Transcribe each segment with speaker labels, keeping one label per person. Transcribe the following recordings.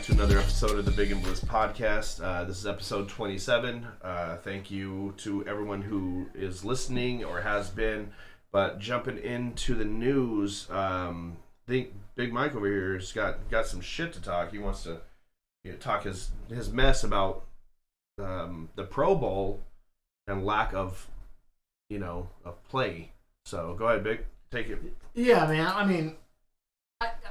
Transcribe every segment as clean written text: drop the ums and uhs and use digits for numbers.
Speaker 1: to another episode of the Big and Bliss podcast. This is episode 27. Thank you to everyone who is listening or has been. But jumping into the news, I think Big Mike over here has got some shit to talk. He wants to talk his mess about the Pro Bowl and lack of play. So go ahead, Big. Take it.
Speaker 2: Yeah, man. I mean,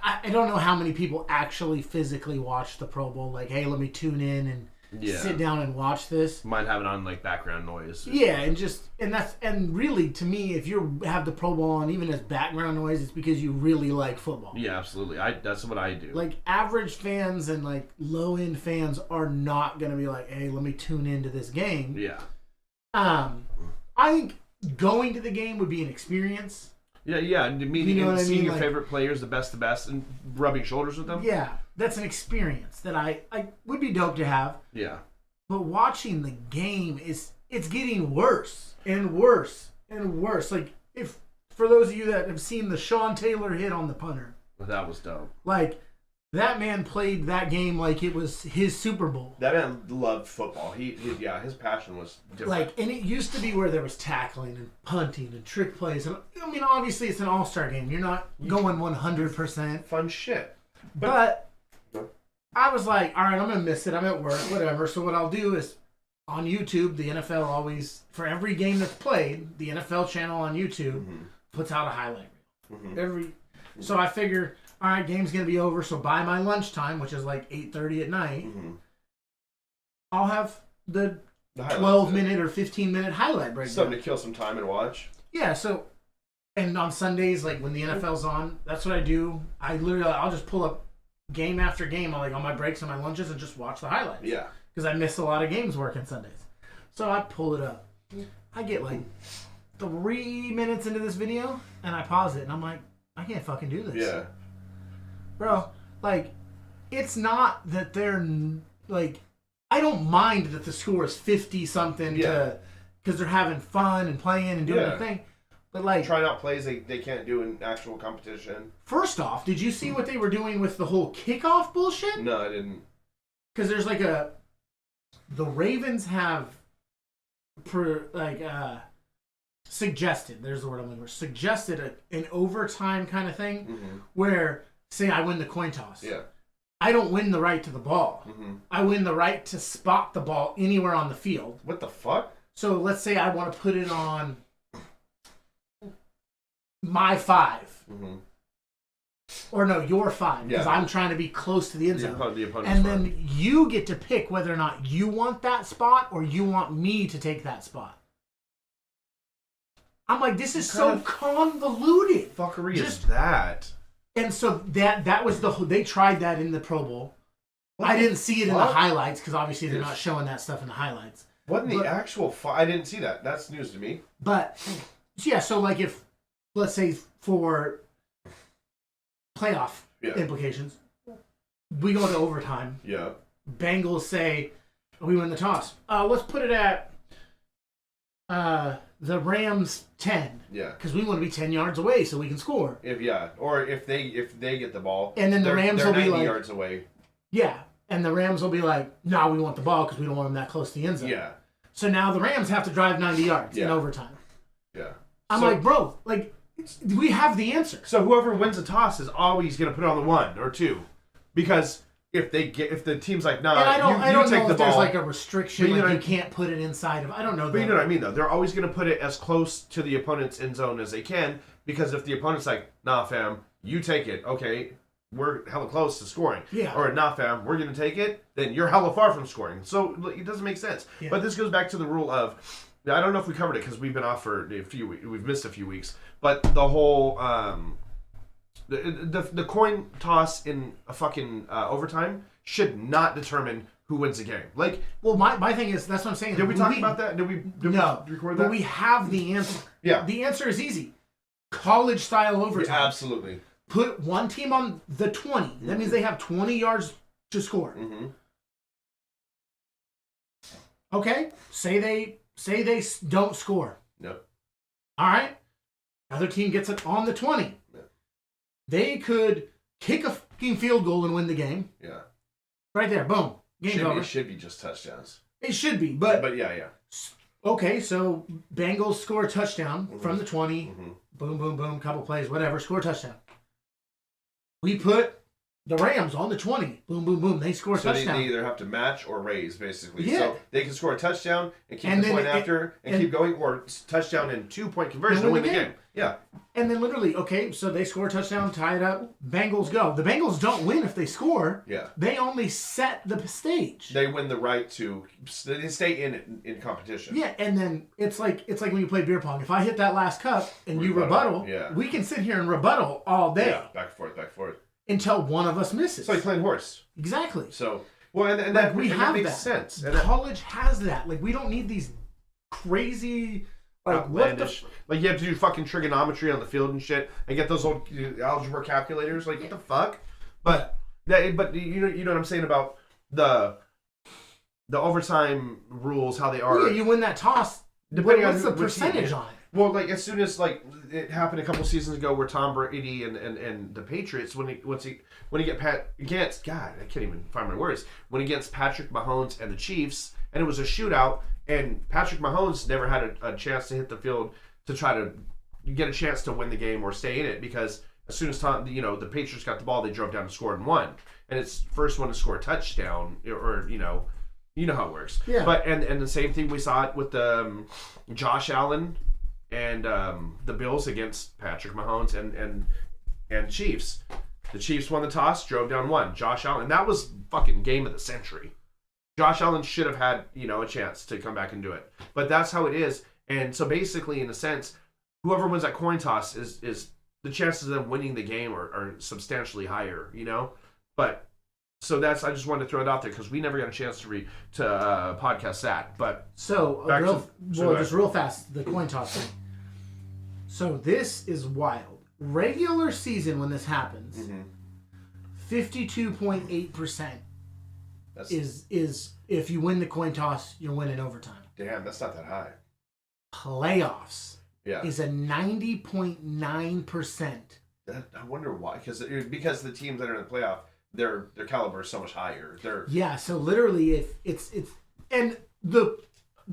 Speaker 2: I don't know how many people actually physically watch the Pro Bowl. Like, hey, let me tune in and sit down and watch this.
Speaker 1: Might have it on like background noise.
Speaker 2: Yeah, and really to me, if you have the Pro Bowl on even as background noise, it's because you really like football.
Speaker 1: Yeah, absolutely. That's what I do.
Speaker 2: Like average fans and like low end fans are not gonna be like, hey, let me tune into this game.
Speaker 1: Yeah.
Speaker 2: I think going to the game would be an experience.
Speaker 1: Yeah, meeting and seeing your favorite players, the best, and rubbing shoulders with them.
Speaker 2: Yeah, that's an experience that I would be dope to have.
Speaker 1: Yeah.
Speaker 2: But watching the game it's getting worse and worse and worse. Like, if for those of you that have seen the Sean Taylor hit on the punter.
Speaker 1: That was dope.
Speaker 2: Like, that man played that game like it was his Super Bowl.
Speaker 1: That man loved football. His passion was different.
Speaker 2: Like, and it used to be where there was tackling and punting and trick plays. And I mean, obviously it's an all-star game. You're not going 100%.
Speaker 1: Fun shit.
Speaker 2: But I was like, all right, I'm going to miss it. I'm at work, whatever. So what I'll do is on YouTube, the NFL always, for every game that's played, the NFL channel on YouTube puts out a highlight reel. So I figure, all right, game's going to be over, so by my lunchtime, which is like 8:30 at night, I'll have the 12-minute or 15-minute highlight breakdown.
Speaker 1: Something to kill some time and watch.
Speaker 2: Yeah, so, and on Sundays, like when the NFL's on, that's what I do. I'll just pull up game after game, like on my breaks and my lunches, and just watch the highlights.
Speaker 1: Yeah.
Speaker 2: Because I miss a lot of games working Sundays. So I pull it up. I get like 3 minutes into this video, and I pause it, and I'm like, I can't fucking do this.
Speaker 1: Yeah.
Speaker 2: Bro, like, it's not that they're, like, I don't mind that the score is 50-something because they're having fun and playing and doing their thing. But, like,
Speaker 1: trying out plays they can't do in actual competition.
Speaker 2: First off, did you see what they were doing with the whole kickoff bullshit?
Speaker 1: No, I didn't.
Speaker 2: Because there's, like, the Ravens have, suggested, there's the word I'm looking for, suggested an overtime kind of thing where, say I win the coin toss.
Speaker 1: Yeah.
Speaker 2: I don't win the right to the ball. I win the right to spot the ball anywhere on the field.
Speaker 1: What the fuck?
Speaker 2: So let's say I want to put it on my 5. Or no, your 5. Because I'm trying to be close to the end zone.
Speaker 1: The opponent's
Speaker 2: and then you get to pick whether or not you want that spot or you want me to take that spot. I'm like, this is so convoluted.
Speaker 1: Fuckery is that?
Speaker 2: And so that was they tried that in the Pro Bowl. I didn't see it in the highlights because obviously they're not showing that stuff in the highlights.
Speaker 1: What in the actual I didn't see that. That's news to me.
Speaker 2: But, yeah, so like if, let's say for playoff implications, we go to overtime.
Speaker 1: Yeah.
Speaker 2: Bengals say, we win the toss. Let's put it at the Rams 10.
Speaker 1: Yeah.
Speaker 2: Because we want to be 10 yards away so we can score.
Speaker 1: Or if they get the ball.
Speaker 2: And then the Rams will be
Speaker 1: 90
Speaker 2: like
Speaker 1: yards away.
Speaker 2: Yeah. And the Rams will be like, no, we want the ball because we don't want them that close to the end zone.
Speaker 1: Yeah.
Speaker 2: So now the Rams have to drive 90 yards in overtime.
Speaker 1: Yeah.
Speaker 2: I'm like, bro, like, we have the answer.
Speaker 1: So whoever wins the toss is always going to put it on the 1 or 2. Because if the team's like, no,
Speaker 2: I don't know
Speaker 1: take the
Speaker 2: if
Speaker 1: ball.
Speaker 2: There's like a restriction, like you can't put it inside of. I don't know.
Speaker 1: But you know what I mean, though. They're always going to put it as close to the opponent's end zone as they can, because if the opponent's like, nah, fam, you take it. Okay, we're hella close to scoring.
Speaker 2: Yeah.
Speaker 1: Or nah, fam, we're going to take it. Then you're hella far from scoring. So it doesn't make sense. Yeah. But this goes back to the rule of, I don't know if we covered it because we've been off for a few weeks. We've missed a few weeks. But the whole the coin toss in a fucking overtime should not determine who wins the game. Like,
Speaker 2: well, my thing is, that's what I'm saying.
Speaker 1: Did we talk about that? Did we record that?
Speaker 2: But we have the answer.
Speaker 1: Yeah.
Speaker 2: The answer is easy. College style overtime.
Speaker 1: Yeah, absolutely.
Speaker 2: Put one team on the 20. That means they have 20 yards to score. Okay? Say they don't score.
Speaker 1: No.
Speaker 2: All right? Other team gets it on the 20. No. They could kick a fucking field goal and win the game.
Speaker 1: Yeah.
Speaker 2: Right there, boom. Game's over.
Speaker 1: It should be just touchdowns.
Speaker 2: It should be, but
Speaker 1: yeah.
Speaker 2: Okay, so Bengals score a touchdown from the 20.
Speaker 1: Mm-hmm.
Speaker 2: Boom, boom, boom, couple plays, whatever, score a touchdown. We put the Rams on the 20. Boom, boom, boom. They score a touchdown.
Speaker 1: They either have to match or raise, basically.
Speaker 2: Yeah.
Speaker 1: So they can score a touchdown and keep the point after and keep going, or touchdown and 2-point conversion and win the game. Yeah.
Speaker 2: And then literally, okay, so they score a touchdown, tie it up, Bengals go. The Bengals don't win if they score.
Speaker 1: Yeah.
Speaker 2: They only set the stage.
Speaker 1: They win the right to stay in competition.
Speaker 2: Yeah, and then it's like when you play beer pong. If I hit that last cup and you rebuttal, we can sit here and rebuttal all day.
Speaker 1: Yeah, back and forth.
Speaker 2: Until one of us misses.
Speaker 1: It's like playing horse.
Speaker 2: Exactly.
Speaker 1: So, well, and that makes sense. And
Speaker 2: college has that. Like, we don't need these crazy, like,
Speaker 1: outlandish. Like, you have to do fucking trigonometry on the field and shit, and get those old algebra calculators. Like, what the fuck? But you know what I'm saying about the overtime rules, how they are.
Speaker 2: Yeah, you win that toss.
Speaker 1: Depending
Speaker 2: what's
Speaker 1: on
Speaker 2: the percentage on it?
Speaker 1: Well, like, as soon as, like, it happened a couple seasons ago where Tom Brady and the Patriots, when he get against, God, I can't even find my words, when against Patrick Mahomes and the Chiefs, and it was a shootout, and Patrick Mahomes never had a chance to hit the field to try to get a chance to win the game or stay in it, because as soon as the Patriots got the ball, they drove down to score and won. And it's first one to score a touchdown, or you know how it works.
Speaker 2: Yeah.
Speaker 1: But and the same thing we saw it with Josh Allen and the Bills against Patrick Mahomes and Chiefs. The Chiefs won the toss, drove down, won. Josh Allen, that was fucking game of the century. Josh Allen should have had a chance to come back and do it, but that's how it is. And so basically, in a sense, whoever wins that coin toss is the chances of them winning the game are substantially higher. But. So I just wanted to throw it out there because we never got a chance to podcast that. But
Speaker 2: just real fast, the coin toss thing. So this is wild. Regular season when this happens, 52.8% is if you win the coin toss, you're winning overtime.
Speaker 1: Damn, that's not that high.
Speaker 2: Playoffs is a 90.9%.
Speaker 1: I wonder why. Because the teams that are in the playoff, their caliber is so much higher.
Speaker 2: So literally, if it's and the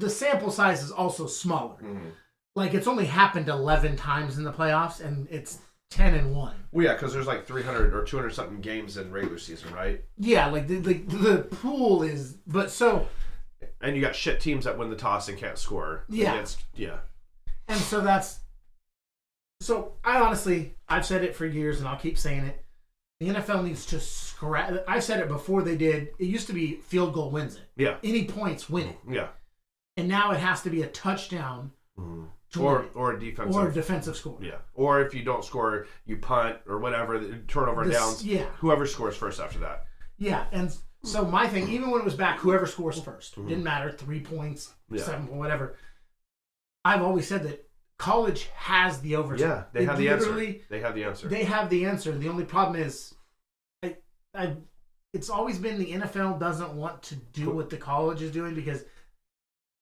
Speaker 2: sample size is also smaller. Mm-hmm. Like, it's only happened 11 times in the playoffs, and it's 10-1.
Speaker 1: Well, yeah, because there's like 300 or 200 something games in regular season, right?
Speaker 2: Yeah, like the pool is, but so.
Speaker 1: And you got shit teams that win the toss and can't score.
Speaker 2: Yeah. And so that's. So I've said it for years, and I'll keep saying it. The NFL needs to scrap. I said it before they did. It used to be field goal wins it.
Speaker 1: Yeah.
Speaker 2: Any points win it.
Speaker 1: Yeah.
Speaker 2: And now it has to be a touchdown.
Speaker 1: Mm-hmm. Or a defensive.
Speaker 2: Or a defensive score.
Speaker 1: Yeah. Or if you don't score, you punt or whatever, turnover downs.
Speaker 2: Yeah.
Speaker 1: Whoever scores first after that.
Speaker 2: Yeah. And so my thing, even when it was back, whoever scores first. Didn't matter. 3 points, 7 points, whatever. I've always said that college has the overtime.
Speaker 1: Yeah, they have the answer. They have the answer.
Speaker 2: They have the answer. The only problem is, it's always been the NFL doesn't want to do what the college is doing because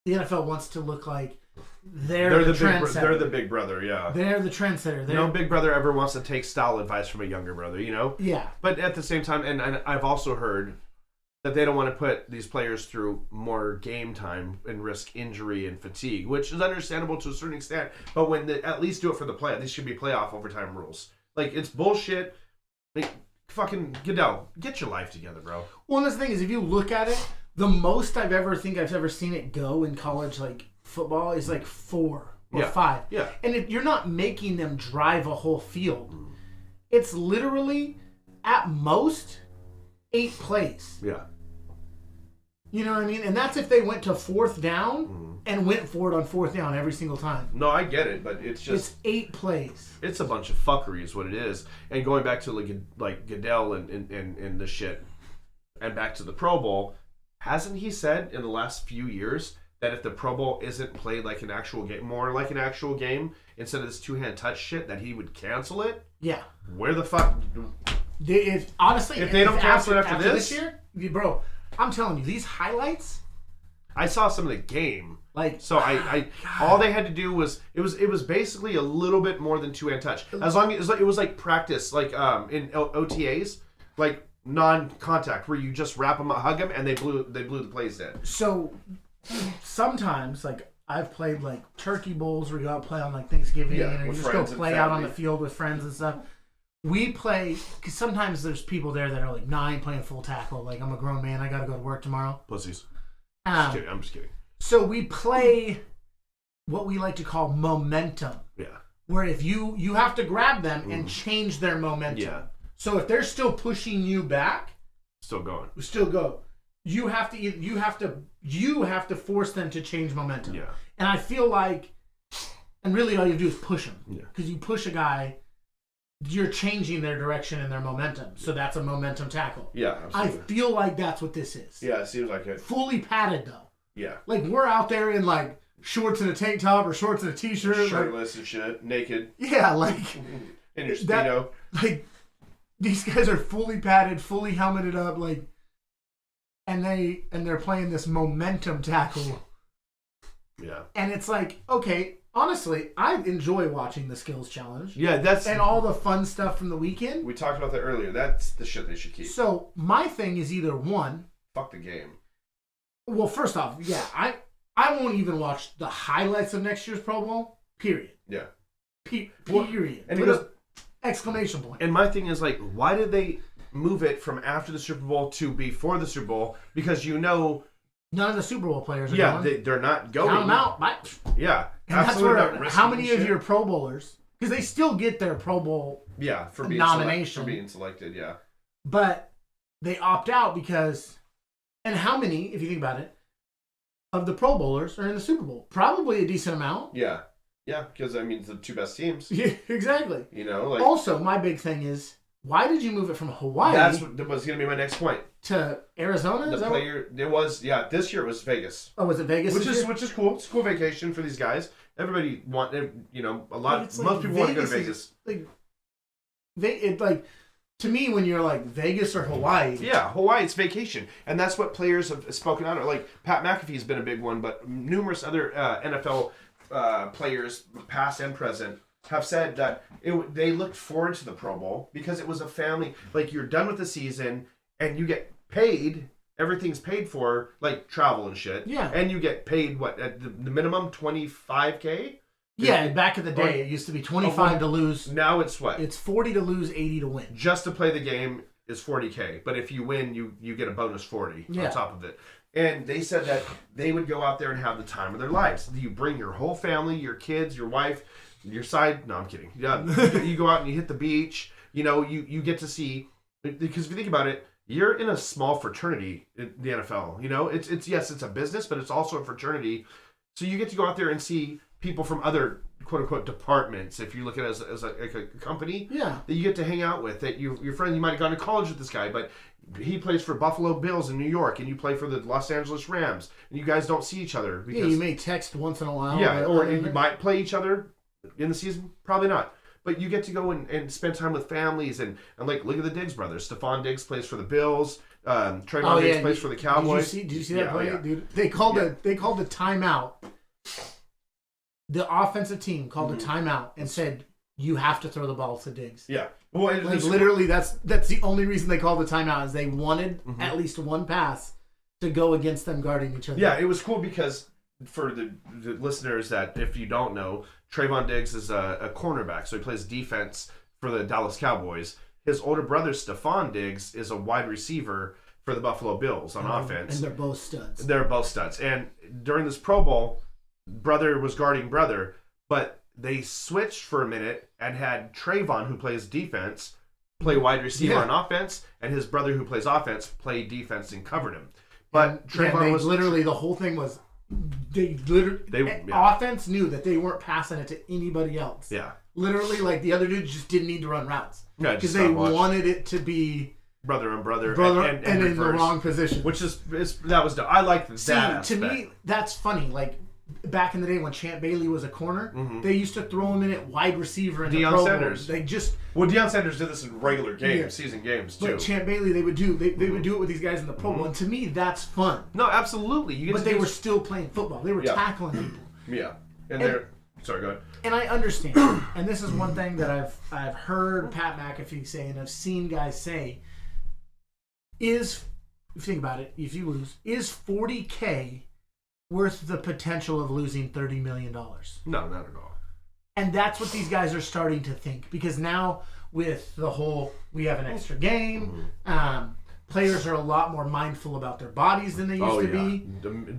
Speaker 2: the NFL wants to look like they're the trendsetter.
Speaker 1: They're the big brother, yeah.
Speaker 2: They're the trendsetter.
Speaker 1: No big brother ever wants to take style advice from a younger brother,
Speaker 2: Yeah.
Speaker 1: But at the same time, and I've also heard that they don't want to put these players through more game time and risk injury and fatigue, which is understandable to a certain extent. But when they at least do it for the play, these should be playoff overtime rules. Like, it's bullshit. Like, fucking Goodell, get your life together, bro.
Speaker 2: Well, and the thing is, if you look at it, the most I've ever seen it go in college, like football, is like 4 or 5.
Speaker 1: Yeah.
Speaker 2: And you're not making them drive a whole field. It's literally, at most, 8 plays.
Speaker 1: Yeah.
Speaker 2: You know what I mean? And that's if they went to 4th down and went for it on 4th down every single time.
Speaker 1: No, I get it, but it's just...
Speaker 2: It's 8 plays.
Speaker 1: It's a bunch of fuckery is what it is. And going back to like Goodell and the shit, and back to the Pro Bowl, hasn't he said in the last few years that if the Pro Bowl isn't played like an actual game, more like an actual game, instead of this 2-hand touch shit, that he would cancel it?
Speaker 2: Yeah.
Speaker 1: Where the fuck...
Speaker 2: If they don't cancel it after this year, bro, I'm telling you, these highlights.
Speaker 1: I saw some of the game.
Speaker 2: Like,
Speaker 1: so I all they had to do was it was basically a little bit more than 2-hand touch. As long as it was like practice, like in OTAs, like non-contact where you just wrap them, hug them, and they blew the plays in.
Speaker 2: So sometimes, like, I've played like turkey bowls where you go out play on like Thanksgiving and you just go play out on the field with friends and stuff. We play because sometimes there's people there that are like 9 playing full tackle. Like, I'm a grown man, I got to go to work tomorrow.
Speaker 1: Pussies. I'm just kidding.
Speaker 2: So we play what we like to call momentum.
Speaker 1: Yeah.
Speaker 2: Where if you have to grab them and change their momentum.
Speaker 1: Yeah.
Speaker 2: So if they're still pushing you back,
Speaker 1: still going.
Speaker 2: Still go. You have to force them to change momentum.
Speaker 1: Yeah.
Speaker 2: And I feel like, and really all you do is push them.
Speaker 1: Yeah.
Speaker 2: Because you push a guy, you're changing their direction and their momentum. So that's a momentum tackle.
Speaker 1: Yeah, absolutely.
Speaker 2: I feel like that's what this is.
Speaker 1: Yeah, it seems like it.
Speaker 2: Fully padded though.
Speaker 1: Yeah.
Speaker 2: Like, we're out there in like shorts and a tank top or shorts and a t-shirt.
Speaker 1: Shirtless and shit. Naked.
Speaker 2: Yeah, like.
Speaker 1: In your Speedo.
Speaker 2: Like, these guys are fully padded, fully helmeted up, like, and they're playing this momentum tackle.
Speaker 1: Yeah.
Speaker 2: And it's like, okay, honestly, I enjoy watching the skills challenge.
Speaker 1: Yeah,
Speaker 2: and all the fun stuff from the weekend.
Speaker 1: We talked about that earlier. That's the shit they should keep.
Speaker 2: So my thing is either one.
Speaker 1: Fuck the game.
Speaker 2: Well, first off, yeah, I won't even watch the highlights of next year's Pro Bowl. Period.
Speaker 1: Yeah.
Speaker 2: Period.
Speaker 1: And because
Speaker 2: exclamation point.
Speaker 1: And my thing is, like, why did they move it from after the Super Bowl to before the Super Bowl? Because none
Speaker 2: of the Super Bowl players are going.
Speaker 1: They're not going.
Speaker 2: Count them out.
Speaker 1: Yeah.
Speaker 2: And that's where how many of your Pro Bowlers, because they still get their Pro Bowl
Speaker 1: for being
Speaker 2: nomination.
Speaker 1: For being selected, yeah.
Speaker 2: But they opt out because, and how many, if you think about it, of the Pro Bowlers are in the Super Bowl? Probably a decent amount.
Speaker 1: Yeah. Yeah, because, I mean, it's the 2 best teams.
Speaker 2: Yeah, exactly.
Speaker 1: You know, like.
Speaker 2: Also, my big thing is, why did you move it from Hawaii?
Speaker 1: That was going to be my next point.
Speaker 2: To Arizona?
Speaker 1: This year it was Vegas.
Speaker 2: Oh, was it Vegas?
Speaker 1: Which is cool. It's a cool vacation for these guys. Everybody most people want to go to Vegas.
Speaker 2: To me, when you're like Vegas or Hawaii.
Speaker 1: Yeah, Hawaii, it's vacation. And that's what players have spoken out. Like, Pat McAfee's been a big one, but numerous other NFL players, past and present, have said that they looked forward to the Pro Bowl because it was a family. Like, you're done with the season and you get paid. Everything's paid for, like travel and shit.
Speaker 2: Yeah.
Speaker 1: And you get paid, what, at the minimum $25K?
Speaker 2: Yeah, back in the day, it used to be 25 to lose.
Speaker 1: Now it's what?
Speaker 2: It's 40 to lose, 80 to win.
Speaker 1: Just to play the game is $40K. But if you win, you get a bonus 40 on top of it. And they said that they would go out there and have the time of their lives. You bring your whole family, your kids, your wife, your side. No, I'm kidding. Yeah, you go out and you hit the beach. You get to see, because if you think about it, you're in a small fraternity in the NFL. It's a business, but it's also a fraternity. So you get to go out there and see people from other quote unquote departments. If you look at it as a company, that you get to hang out with, that your friend, you might have gone to college with this guy, but he plays for Buffalo Bills in New York, and you play for the Los Angeles Rams, and you guys don't see each other. Because,
Speaker 2: you may text once in a while.
Speaker 1: Yeah, or you might play each other in the season. Probably not. But you get to go and spend time with families, and like, look at the Diggs brothers. Stephon Diggs plays for the Bills. Trayvon Diggs plays for the Cowboys.
Speaker 2: Did you see that play, dude? They called the timeout. The offensive team called a timeout and said, "You have to throw the ball to Diggs."
Speaker 1: Yeah. Well,
Speaker 2: literally, that's the only reason they called the timeout, is they wanted at least one pass to go against them guarding each other.
Speaker 1: Yeah, it was cool because, for the listeners that, if you don't know, Trayvon Diggs is a cornerback, so he plays defense for the Dallas Cowboys. His older brother, Stephon Diggs, is a wide receiver for the Buffalo Bills on offense.
Speaker 2: And they're both studs.
Speaker 1: And during this Pro Bowl, brother was guarding brother, but they switched for a minute and had Trayvon, who plays defense, play wide receiver on offense, and his brother, who plays offense, play defense and covered him. But Trayvon was
Speaker 2: literally, the whole thing was, offense knew that they weren't passing it to anybody else.
Speaker 1: Yeah.
Speaker 2: Literally, like, the other dudes just didn't need to run routes.
Speaker 1: Yeah,
Speaker 2: because they wanted it to be
Speaker 1: brother on brother
Speaker 2: and in the wrong position.
Speaker 1: Which that was I like that aspect.
Speaker 2: To me, that's funny. Like, back in the day when Champ Bailey was a corner, they used to throw him in at wide receiver in the Pro Bowl. They just
Speaker 1: Deion Sanders did this in regular games, season games too.
Speaker 2: But Champ Bailey, they would do it with these guys in the Pro Bowl, and to me, that's fun.
Speaker 1: No, absolutely.
Speaker 2: But they were still playing football. They were tackling people.
Speaker 1: Yeah, and they're sorry, go ahead.
Speaker 2: And I understand, and this is one thing that I've heard Pat McAfee say, and I've seen guys say. if you think about it, if you lose, is $40K worth the potential of losing $30 million?
Speaker 1: No, not at all.
Speaker 2: And that's what these guys are starting to think, because now with the whole, we have an extra game, players are a lot more mindful about their bodies than they used to be.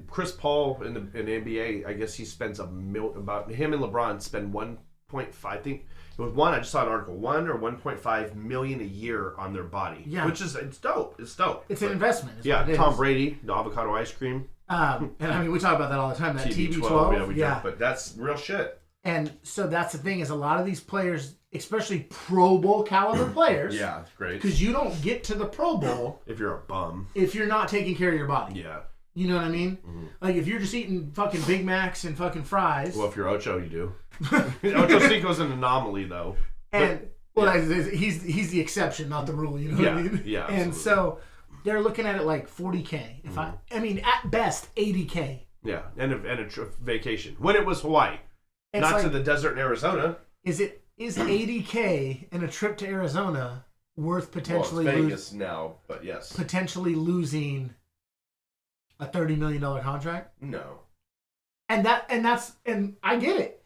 Speaker 1: Chris Paul in the NBA, I guess he spends about him and LeBron spend 1.5, I think it was I just saw an article, 1 or 1.5 million a year on their body. Yeah. Which is, it's dope. It's dope.
Speaker 2: It's an investment.
Speaker 1: Yeah, Tom Brady, the avocado ice cream.
Speaker 2: And I mean, we talk about that all the time, that TB12.
Speaker 1: Yeah, we do, but that's real shit.
Speaker 2: And so that's the thing, is a lot of these players, especially Pro Bowl caliber players.
Speaker 1: Yeah, great.
Speaker 2: Because you don't get to the Pro Bowl
Speaker 1: if you're a bum.
Speaker 2: If you're not taking care of your body.
Speaker 1: Yeah.
Speaker 2: You know what I mean? Mm-hmm. Like, if you're just eating fucking Big Macs and fucking fries.
Speaker 1: Well, if you're Ocho, you do. Ocho Cinco's an anomaly, though.
Speaker 2: And, he's the exception, not the rule, you know what I mean?
Speaker 1: Yeah,
Speaker 2: and so they're looking at it like $40K. If I mean, at best, $80K.
Speaker 1: Yeah, and a vacation. When it was Hawaii. It's not like, to the desert in Arizona.
Speaker 2: Is $80K and a trip to Arizona worth potentially?
Speaker 1: Well, it's Vegas now, but yes.
Speaker 2: Potentially losing a $30 million contract?
Speaker 1: No.
Speaker 2: And I get it.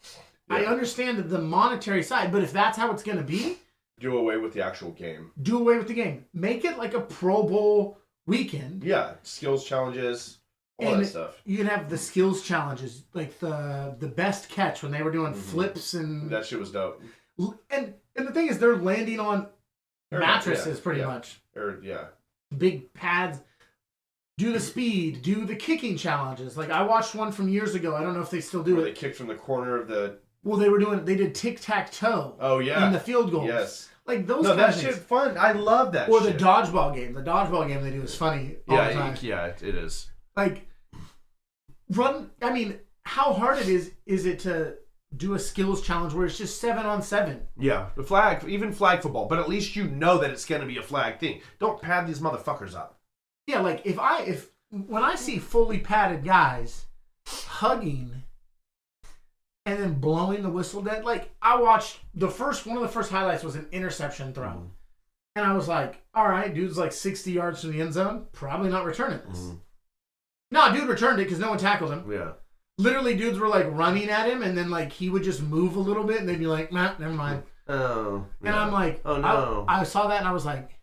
Speaker 2: Yeah. I understand the monetary side, but if that's how it's going to be,
Speaker 1: do away with the actual game.
Speaker 2: Do away with the game. Make it like a Pro Bowl weekend.
Speaker 1: Yeah, skills challenges. All that stuff.
Speaker 2: You can have the skills challenges, like the best catch when they were doing flips and
Speaker 1: that shit was dope.
Speaker 2: And the thing is, they're landing on mattresses pretty much. Big pads. Do the speed. Do the kicking challenges. Like, I watched one from years ago. I don't know if they still do
Speaker 1: where
Speaker 2: it.
Speaker 1: They kicked from the corner of the.
Speaker 2: Well, they did tic-tac-toe.
Speaker 1: Oh yeah.
Speaker 2: In the field goals.
Speaker 1: Yes.
Speaker 2: Like those.
Speaker 1: No, that shit fun. I love that.
Speaker 2: Or the dodgeball game. The dodgeball game they do is funny all the time.
Speaker 1: Yeah, it is.
Speaker 2: Like, how hard is it to do a skills challenge where it's just 7-on-7?
Speaker 1: Yeah, even flag football, but at least you know that it's going to be a flag thing. Don't pad these motherfuckers up.
Speaker 2: Yeah, like when I see fully padded guys hugging and then blowing the whistle dead, like, I watched one of the first highlights was an interception throw. And I was like, all right, dude's like 60 yards from the end zone, probably not returning this. No, dude returned it because no one tackled him.
Speaker 1: Yeah.
Speaker 2: Literally, dudes were like running at him, and then like he would just move a little bit, and they'd be like, "Nah, never mind."
Speaker 1: Oh. Yeah.
Speaker 2: And I'm like,
Speaker 1: "Oh no!"
Speaker 2: I saw that, and I was like,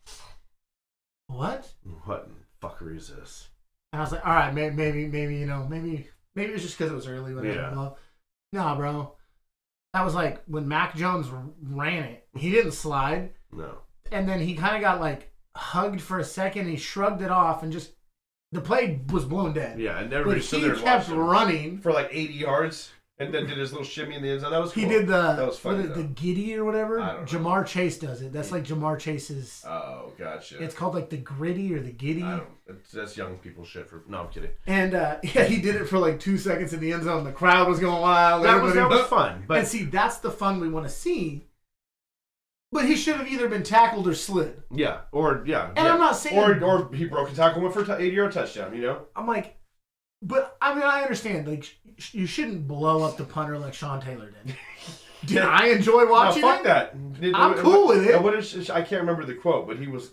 Speaker 2: "What?
Speaker 1: What fuckery is this?"
Speaker 2: And I was like, "All right, maybe it was just because it was early." Whatever. Yeah. Nah, bro. That was like when Mac Jones ran it. He didn't slide.
Speaker 1: No.
Speaker 2: And then he kind of got like hugged for a second. And he shrugged it off and just. The play was blown dead.
Speaker 1: Yeah, and everybody stood there and
Speaker 2: kept running
Speaker 1: for like 80 yards, and then did his little shimmy in the end zone. That was cool.
Speaker 2: He did
Speaker 1: that was funny,
Speaker 2: the giddy or whatever.
Speaker 1: I don't know.
Speaker 2: Jamar Chase does it. That's like Jamar Chase's.
Speaker 1: Oh, gotcha.
Speaker 2: It's called like the gritty or the giddy.
Speaker 1: That's young people shit. No, I'm kidding.
Speaker 2: And he did it for like 2 seconds in the end zone. The crowd was going wild.
Speaker 1: That was fun. But
Speaker 2: and see, that's the fun we want to see. But he should have either been tackled or slid.
Speaker 1: Yeah, And
Speaker 2: I'm not saying...
Speaker 1: Or he broke a tackle and went for an 80-yard touchdown, you know?
Speaker 2: I'm like... But, I mean, I understand. Like, you shouldn't blow up the punter like Sean Taylor did. Did I enjoy watching
Speaker 1: fuck
Speaker 2: it?
Speaker 1: that.
Speaker 2: I'm cool with it.
Speaker 1: I can't remember the quote, but he was...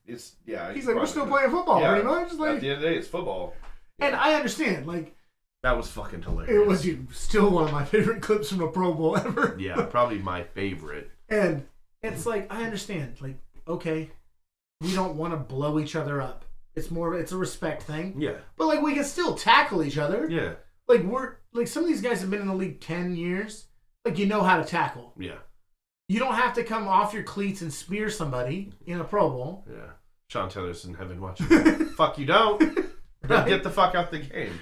Speaker 1: He's
Speaker 2: like, we're still playing football, pretty much. Like,
Speaker 1: at the end of the day, it's football. Yeah.
Speaker 2: And I understand, like...
Speaker 1: That was fucking hilarious.
Speaker 2: It was still one of my favorite clips from a Pro Bowl ever.
Speaker 1: Yeah, probably my favorite.
Speaker 2: And... It's like, I understand. Like, okay, we don't want to blow each other up. It's a respect thing.
Speaker 1: Yeah.
Speaker 2: But, like, we can still tackle each other.
Speaker 1: Yeah.
Speaker 2: Like, some of these guys have been in the league 10 years. Like, you know how to tackle.
Speaker 1: Yeah.
Speaker 2: You don't have to come off your cleats and spear somebody in a Pro Bowl.
Speaker 1: Yeah. Sean Taylor's in heaven watching. Fuck, you don't. Right? Get the fuck out the game.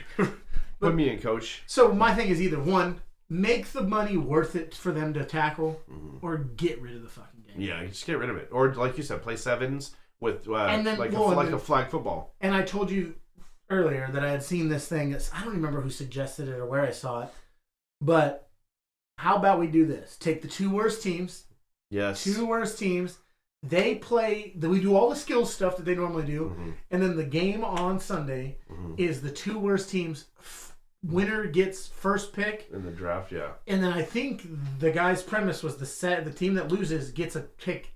Speaker 1: Put me in, coach.
Speaker 2: So, my thing is either one, make the money worth it for them to tackle, or get rid of the fucking game.
Speaker 1: Yeah, just get rid of it. Or, like you said, play sevens with
Speaker 2: and then,
Speaker 1: a flag football.
Speaker 2: And I told you earlier that I had seen this thing. I don't remember who suggested it or where I saw it. But how about we do this? Take the 2 worst teams.
Speaker 1: Yes.
Speaker 2: 2 worst teams. They play. We do all the skills stuff that they normally do. And then the game on Sunday is the 2 worst teams. Winner gets first pick
Speaker 1: in the draft, yeah.
Speaker 2: And then I think the guy's premise was the team that loses gets a pick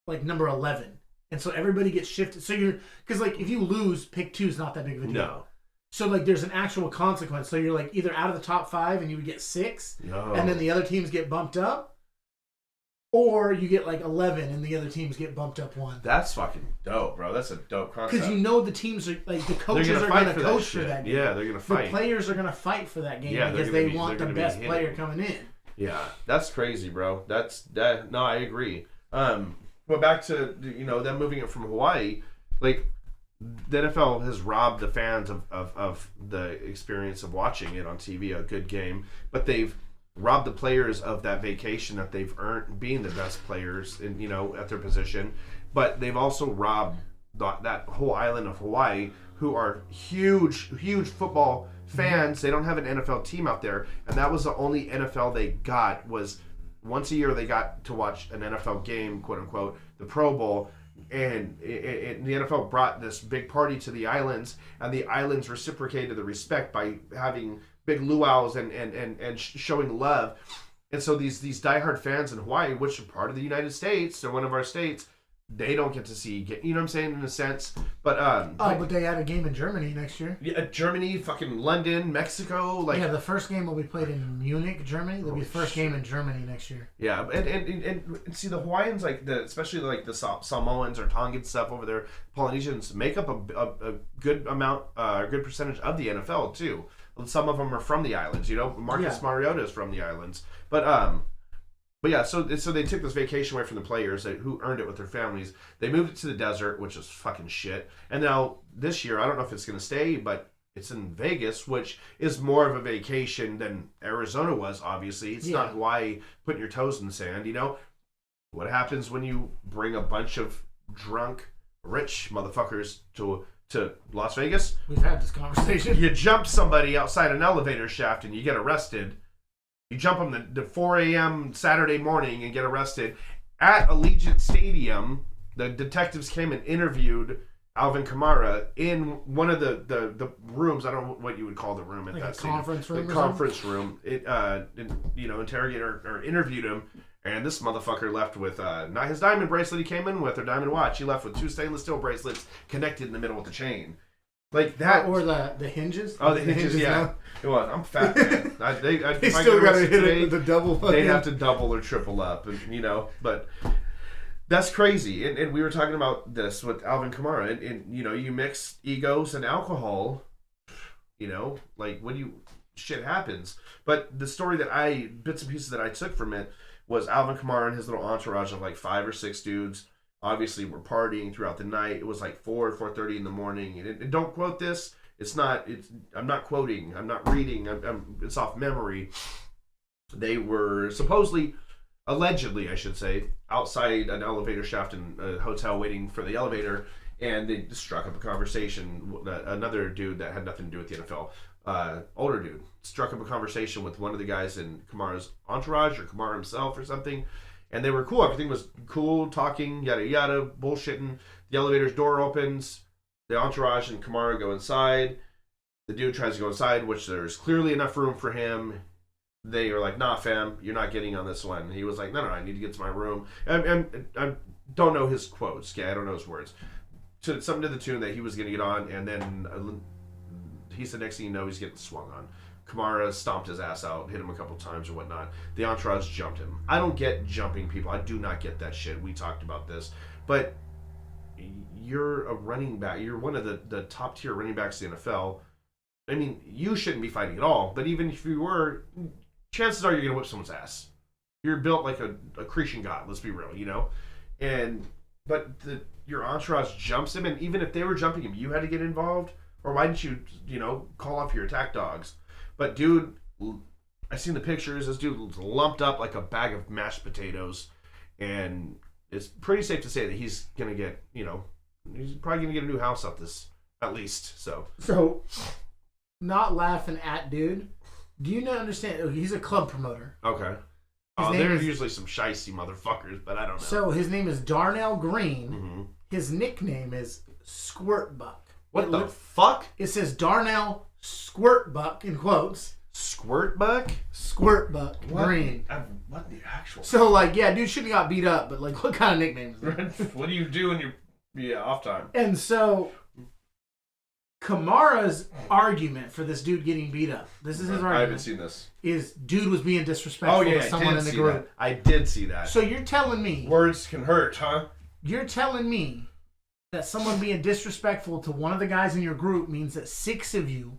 Speaker 2: like number 11. And so everybody gets shifted. So because like if you lose, pick 2 is not that big of a deal.
Speaker 1: No.
Speaker 2: So like there's an actual consequence. So you're like either out of the top 5 and you would get 6, and then the other teams get bumped up, or you get like 11 and the other teams get bumped up 1.
Speaker 1: That's fucking dope, bro. That's a dope concept.
Speaker 2: Because you know the teams are like the coaches are going to coach for that game.
Speaker 1: Yeah, they're going to fight.
Speaker 2: The players are going to fight for that game because
Speaker 1: they
Speaker 2: want the best player coming in.
Speaker 1: Yeah, that's crazy, bro. No, I agree. But back to them moving it from Hawaii, like the NFL has robbed the fans of the experience of watching it on TV, a good game, but they've robbed the players of that vacation that they've earned being the best players in at their position, but they've also robbed that whole island of Hawaii, who are huge football fans. They don't have an NFL team out there, and that was the only NFL they got. Was once a year they got to watch an NFL game, quote unquote, the Pro Bowl, and the NFL brought this big party to the islands, and the islands reciprocated the respect by having big luau's and showing love. And so these diehard fans in Hawaii, which are part of the United States, they're one of our states, they don't get to see, you know what I'm saying, in a sense. But
Speaker 2: but they had a game in Germany next year.
Speaker 1: Yeah, Germany, fucking London, Mexico, like
Speaker 2: the first game will be played in Munich, Germany. There'll be the first game in Germany next year.
Speaker 1: Yeah, and see the Hawaiians, like especially like the Samoans or Tongan stuff over there, Polynesians make up a good amount, a good percentage of the NFL too. Some of them are from the islands, Marcus Mariota is from the islands, But yeah, so they took this vacation away from the players who earned it with their families. They moved it to the desert, which is fucking shit. And now this year, I don't know if it's going to stay, but it's in Vegas, which is more of a vacation than Arizona was, obviously. It's not Hawaii putting your toes in the sand, What happens when you bring a bunch of drunk, rich motherfuckers to Las Vegas?
Speaker 2: We've had this conversation.
Speaker 1: You jump somebody outside an elevator shaft and you get arrested. You jump them the 4 a.m. Saturday morning and get arrested. At Allegiant Stadium, the detectives came and interviewed Alvin Kamara in one of the rooms. I don't know what you would call the room at
Speaker 2: like
Speaker 1: that
Speaker 2: stadium. Conference room.
Speaker 1: The conference room. It interrogator or interviewed him, and this motherfucker left with not his diamond bracelet he came in with or diamond watch. He left with 2 stainless steel bracelets connected in the middle with the chain. Like that,
Speaker 2: or the hinges.
Speaker 1: Oh, the hinges, yeah. Well, I'm fat, man.
Speaker 2: They still got to hit it with the double.
Speaker 1: They have to double or triple up, and But that's crazy. And we were talking about this with Alvin Kamara, and you mix egos and alcohol. Like shit happens. But the story bits and pieces that I took from it was Alvin Kamara and his little entourage of like 5 or 6 dudes. Obviously, we're partying throughout the night. It was like 4:30 in the morning. And don't quote this. I'm not quoting. I'm not reading. It's off memory. They were allegedly, I should say, outside an elevator shaft in a hotel waiting for the elevator, and they struck up a conversation. Another dude that had nothing to do with the NFL, older dude, struck up a conversation with one of the guys in Kamara's entourage or Kamara himself or something. And they were cool. Everything was cool, talking, yada yada, bullshitting. The elevator's door opens. The entourage and Kamara go inside. The dude tries to go inside, which there's clearly enough room for him. They are like, nah, fam, you're not getting on this one. He was like, no, I need to get to my room. And I don't know his quotes. Yeah, I don't know his words. Something to the tune that he was going to get on, and then he said next thing you know, he's getting swung on. Kamara stomped his ass out, hit him a couple times or whatnot. The entourage jumped him. I don't get jumping people. I do not get that shit. We talked about this. But you're a running back. You're one of the top tier running backs in the NFL. I mean, you shouldn't be fighting at all. But even if you were, chances are you're going to whip someone's ass. You're built like a Cretan god, let's be real, But your entourage jumps him, and even if they were jumping him, you had to get involved? Or why didn't you, call off your attack dogs? But dude, I seen the pictures. This dude was lumped up like a bag of mashed potatoes, and it's pretty safe to say that he's gonna get, he's probably gonna get a new house up this at least. So,
Speaker 2: not laughing at dude. Do you not understand? He's a club promoter.
Speaker 1: Okay. There's usually some shicey motherfuckers, but I don't know.
Speaker 2: So his name is Darnell Green. Mm-hmm. His nickname is Squirtbuck.
Speaker 1: What the fuck?
Speaker 2: It says Darnell Squirtbuck in quotes.
Speaker 1: Squirtbuck?
Speaker 2: Squirtbuck Green.
Speaker 1: What the actual?
Speaker 2: So dude shouldn't have got beat up, but what kind of nickname is that?
Speaker 1: What do you do when you're Yeah, off time.
Speaker 2: And so Kamara's argument for this dude getting beat up, this is his argument.
Speaker 1: I haven't seen this.
Speaker 2: Is dude was being disrespectful to someone in the group.
Speaker 1: That. I did see that.
Speaker 2: So you're telling me...
Speaker 1: Words can hurt, huh?
Speaker 2: You're telling me that someone being disrespectful to one of the guys in your group means that 6 of you...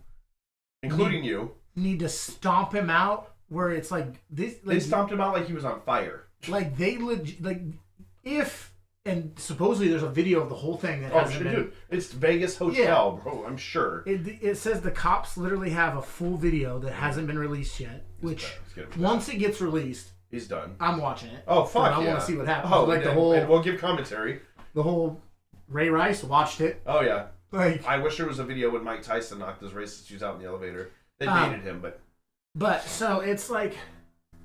Speaker 1: Including you.
Speaker 2: ...need to stomp him out where it's like... this.
Speaker 1: They stomped him out like he was on fire.
Speaker 2: Like they if... And supposedly there's a video of the whole thing that hasn't been...
Speaker 1: Dude, it's Vegas Hotel, bro. I'm sure.
Speaker 2: It says the cops literally have a full video that hasn't been released yet. Which, once it gets released...
Speaker 1: He's done.
Speaker 2: I'm watching it.
Speaker 1: Oh, fuck
Speaker 2: I want to see what happens.
Speaker 1: Oh, like the whole... And we'll give commentary.
Speaker 2: The whole... Ray Rice watched it.
Speaker 1: Oh, yeah.
Speaker 2: Like...
Speaker 1: I wish there was a video when Mike Tyson knocked his racist shoes out in the elevator. They baited him, but...
Speaker 2: But, so, it's like...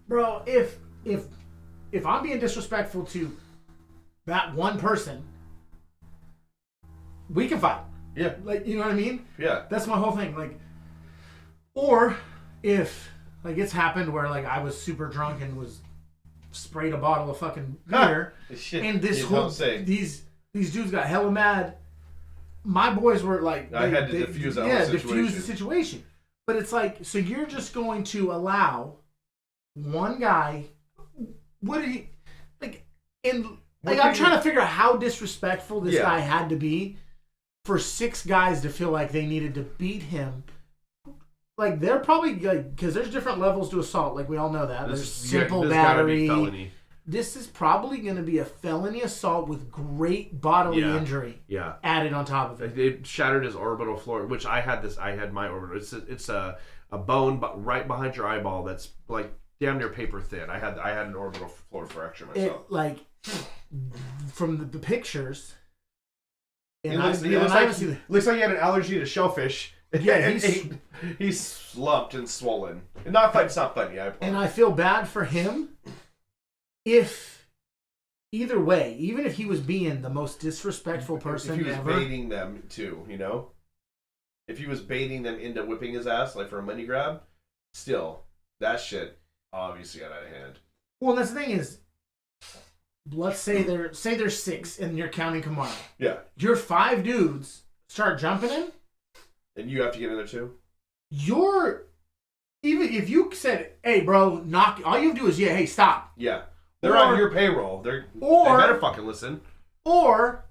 Speaker 2: Bro, if I'm being disrespectful to... that one person, we can fight.
Speaker 1: Yeah.
Speaker 2: Like, you know what I mean?
Speaker 1: Yeah.
Speaker 2: That's my whole thing. Like, or if, like, it's happened where, like, I was super drunk and was sprayed a bottle of fucking beer, and this whole, these dudes got hella mad. My boys were like,
Speaker 1: I had to diffuse that whole situation.
Speaker 2: diffuse the situation. But it's like, so you're just going to allow one guy, what did he, like, in... Like, I'm trying to figure out how disrespectful this guy had to be for 6 guys to feel like they needed to beat him. Like, they're probably, like, because there's different levels to assault. Like, we all know that. There's simple battery. This is probably going to be a felony assault with great bodily injury added on top of it.
Speaker 1: It shattered his orbital floor, which I had my orbital. It's a bone right behind your eyeball that's, like, damn near paper thin. I had an orbital floor fracture myself.
Speaker 2: From the pictures,
Speaker 1: and looks like he had an allergy to shellfish.
Speaker 2: Yeah,
Speaker 1: he's slumped and swollen. It's not funny.
Speaker 2: And I feel bad for him. If either way, even if he was being the most disrespectful person
Speaker 1: if he was
Speaker 2: ever,
Speaker 1: baiting them too, you know, if he was baiting them into whipping his ass like for a money grab, still that shit obviously got out of hand.
Speaker 2: Well, that's the thing is. Let's say there's 6 and you're counting Kamara.
Speaker 1: Yeah.
Speaker 2: Your 5 dudes start jumping him.
Speaker 1: And you have to get in there too?
Speaker 2: Even if you said, hey bro, knock, all you have to do is, hey, stop.
Speaker 1: Yeah. They're on your payroll. They better fucking listen.
Speaker 2: Or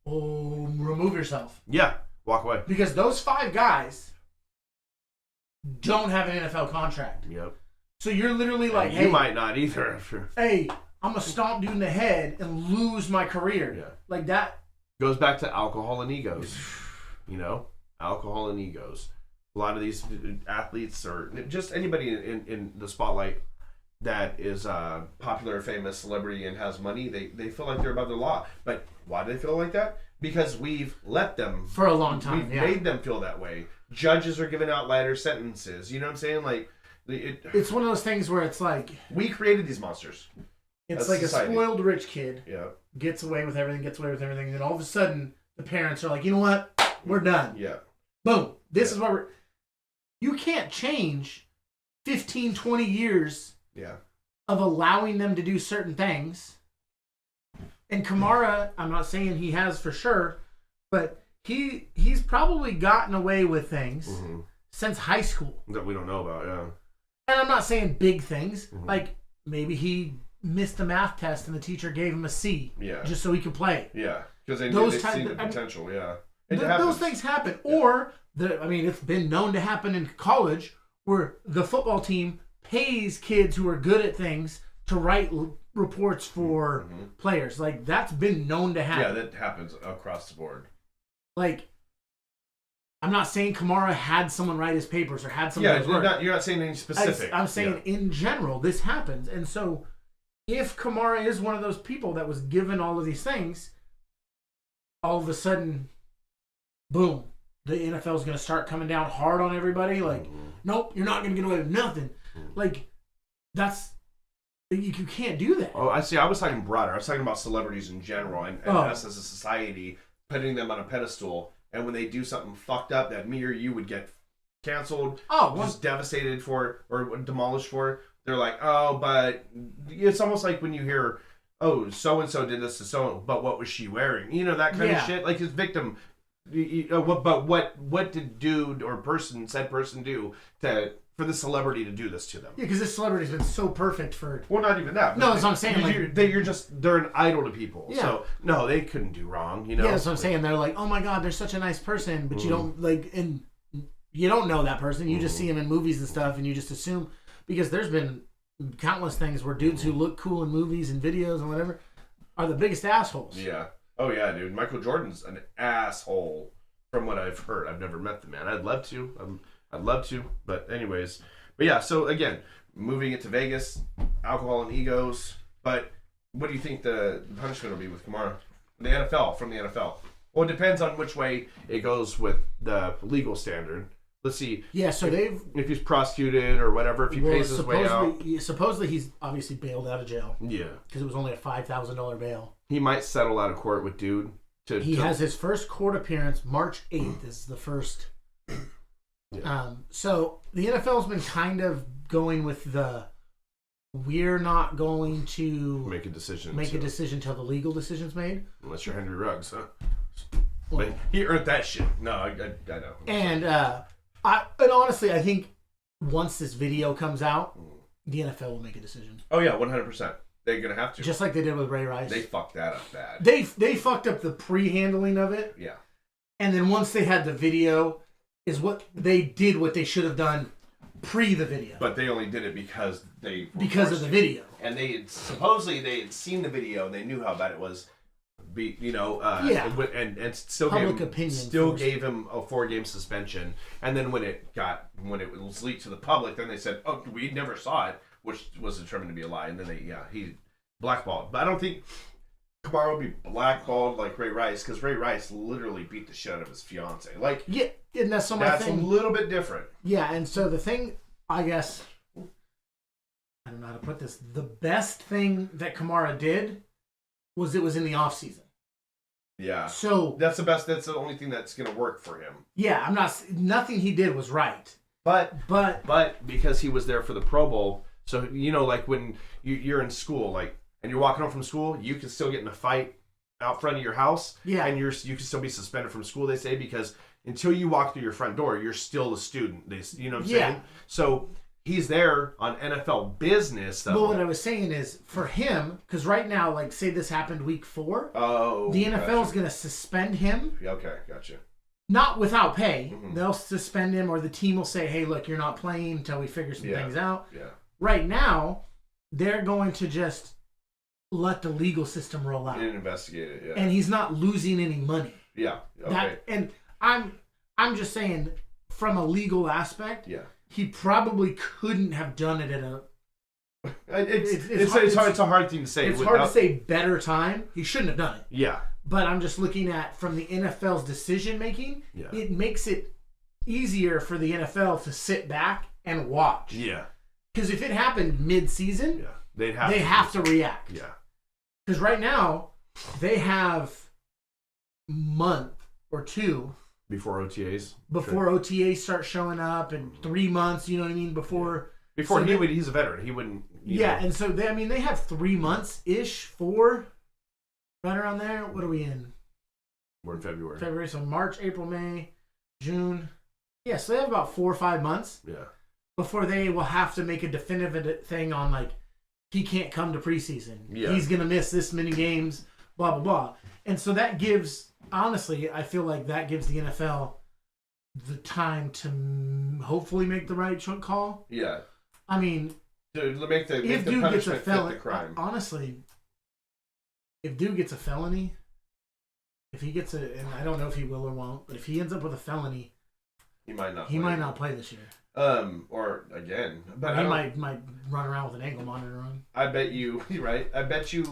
Speaker 2: remove yourself.
Speaker 1: Yeah. Walk away.
Speaker 2: Because those 5 guys don't have an NFL contract.
Speaker 1: Yep.
Speaker 2: So you're literally like, hey.
Speaker 1: You might not either.
Speaker 2: Hey, I'm going to stomp dude in the head and lose my career. Yeah. Like that.
Speaker 1: Goes back to alcohol and egos. You know? Alcohol and egos. A lot of these athletes or just anybody in the spotlight that is popular, famous, celebrity, and has money, they feel like they're above the law. But why do they feel like that? Because we've let them.
Speaker 2: For a long time,
Speaker 1: We've made them feel that way. Judges are giving out lighter sentences. You know what I'm saying? Like,
Speaker 2: it's one of those things where it's like
Speaker 1: we created these monsters.
Speaker 2: It's like society. A spoiled rich kid
Speaker 1: gets
Speaker 2: away with everything, and then all of a sudden the parents are like, you know what? We're done.
Speaker 1: Yeah.
Speaker 2: Boom. This is what you can't change 15, 20 years of allowing them to do certain things. And Kamara, I'm not saying he has for sure, but he's probably gotten away with things since high school.
Speaker 1: That we don't know about, yeah.
Speaker 2: And I'm not saying big things. Like, maybe he missed a math test and the teacher gave him a C.
Speaker 1: Yeah.
Speaker 2: Just so he could play.
Speaker 1: Yeah. Because they see the potential,
Speaker 2: those things happen. Yeah. Or, it's been known to happen in college where the football team pays kids who are good at things to write reports for players. Like, that's been known to happen.
Speaker 1: Yeah, that happens across the board.
Speaker 2: Like, I'm not saying Kamara had someone write his papers or had someone.
Speaker 1: Yeah, you're not saying anything specific.
Speaker 2: I'm saying in general this happens, and so if Kamara is one of those people that was given all of these things, all of a sudden, boom, the NFL is going to start coming down hard on everybody. Like, nope, you're not going to get away with nothing. Like, you can't do that.
Speaker 1: Oh, I see. I was talking broader. I was talking about celebrities in general and us as a society putting them on a pedestal. And when they do something fucked up that me or you would get canceled, just devastated for or demolished for, they're like, oh, but it's almost like when you hear oh, so and so did this to so, but what was she wearing? You know, that kind of shit. Like his victim. But what did dude or said person do for the celebrity to do this to them?
Speaker 2: Yeah, because this celebrity's been so perfect for.
Speaker 1: Well, not even that.
Speaker 2: No, that's what I'm saying.
Speaker 1: They're an idol to people.
Speaker 2: Yeah.
Speaker 1: So no, they couldn't do wrong. You know.
Speaker 2: Yeah, that's what I'm saying. They're like, oh my god, they're such a nice person, but you don't and you don't know that person. You just see him in movies and stuff, and you just assume because there's been countless things where dudes who look cool in movies and videos and whatever are the biggest assholes.
Speaker 1: Yeah. Oh yeah, dude. Michael Jordan's an asshole, from what I've heard. I've never met the man. I'd love to. I'd love to. But anyways, yeah. So again, moving it to Vegas, alcohol and egos. But what do you think the punishment will be with Kamara? The NFL, from the NFL. Well, it depends on which way it goes with the legal standard. Let's see.
Speaker 2: Yeah. So
Speaker 1: if he's prosecuted or whatever, if he pays his way out.
Speaker 2: Supposedly he's obviously bailed out of jail.
Speaker 1: Yeah.
Speaker 2: Because it was only a $5,000 bail.
Speaker 1: He might settle out of court with dude.
Speaker 2: He has his first court appearance March 8th is the first.
Speaker 1: Yeah.
Speaker 2: So the NFL's been kind of going with we're not going to
Speaker 1: make a decision
Speaker 2: until the legal decision's made.
Speaker 1: Unless you're Henry Ruggs, huh?
Speaker 2: Well,
Speaker 1: but he earned that shit. No, I know.
Speaker 2: And honestly, I think once this video comes out, the NFL will make a decision.
Speaker 1: Oh yeah, 100%. They're gonna have to.
Speaker 2: Just like they did with Ray Rice.
Speaker 1: They fucked that up bad.
Speaker 2: They fucked up the pre-handling of it.
Speaker 1: Yeah. And
Speaker 2: then once they had the video, is what they did what they should have done pre the video.
Speaker 1: But they only did it because of
Speaker 2: the video.
Speaker 1: And supposedly they had seen the video and they knew how bad it was. And still
Speaker 2: public opinion
Speaker 1: gave him a 4-game suspension. And then when it was leaked to the public, then they said, "Oh, we never saw it," which was determined to be a lie. And then he blackballed. But I don't think Kamara will be blackballed like Ray Rice, because Ray Rice literally beat the shit out of his fiance. Like,
Speaker 2: yeah, and that's so my thing.
Speaker 1: A little bit different.
Speaker 2: Yeah, and so the thing, I guess, I don't know how to put this. The best thing that Kamara did was it was in the off season.
Speaker 1: Yeah.
Speaker 2: So
Speaker 1: that's the best. That's the only thing that's gonna work for him.
Speaker 2: Yeah, nothing he did was right.
Speaker 1: But because he was there for the Pro Bowl, so like when you're in school, like, and you're walking home from school, you can still get in a fight out front of your house.
Speaker 2: Yeah.
Speaker 1: And you can still be suspended from school, they say, because until you walk through your front door, you're still a student. You know what I'm saying? So he's there on NFL business, though.
Speaker 2: Well, what I was saying is, for him, because right now, like, say this happened week 4.
Speaker 1: Oh.
Speaker 2: The NFL is going to suspend him.
Speaker 1: Okay, gotcha.
Speaker 2: Not without pay. Mm-hmm. They'll suspend him, or the team will say, hey, look, you're not playing until we figure some things out.
Speaker 1: Yeah.
Speaker 2: Right now, they're going to just let the legal system roll out.
Speaker 1: And investigate it, yeah.
Speaker 2: And he's not losing any money.
Speaker 1: Yeah, okay.
Speaker 2: And I'm just saying, from a legal aspect,
Speaker 1: yeah,
Speaker 2: he probably couldn't have done it at a...
Speaker 1: It's a hard thing to say.
Speaker 2: It's hard to say better time. He shouldn't have done it.
Speaker 1: Yeah.
Speaker 2: But I'm just looking at, from the NFL's decision making, it makes it easier for the NFL to sit back and watch.
Speaker 1: Yeah.
Speaker 2: Because if it happened mid-season,
Speaker 1: they
Speaker 2: have to react.
Speaker 1: Yeah.
Speaker 2: Because right now, they have a month or 2
Speaker 1: before OTAs.
Speaker 2: OTAs start showing up, and 3 months, you know what I mean, before
Speaker 1: he's a veteran. He wouldn't...
Speaker 2: and so they have 3 months-ish, 4, right around there. What are we in?
Speaker 1: We're in February.
Speaker 2: February, so March, April, May, June. Yeah, so they have about 4 or 5 months.
Speaker 1: Yeah.
Speaker 2: Before they will have to make a definitive thing on, like, he can't come to preseason.
Speaker 1: Yeah.
Speaker 2: He's going to miss this many games, blah, blah, blah. And so that gives, honestly, I feel like that gives the NFL the time to hopefully make the right call.
Speaker 1: Yeah.
Speaker 2: I mean,
Speaker 1: make the punishment fit the crime.
Speaker 2: Honestly, if dude gets a felony, if he gets and I don't know if he will or won't, but if he ends up with a felony,
Speaker 1: he might not
Speaker 2: play this year.
Speaker 1: Or again,
Speaker 2: but he might run around with an ankle monitor on.
Speaker 1: I bet you, right? I bet you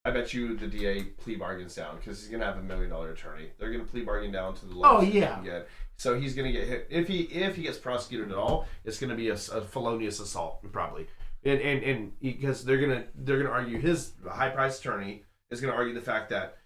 Speaker 1: the DA plea bargains down, because he's gonna have $1 million attorney. They're gonna plea bargain down to the lowest he can get. So he's gonna get hit if he gets prosecuted at all. It's gonna be a felonious assault, probably, and because they're gonna argue, his high priced attorney is gonna argue the fact that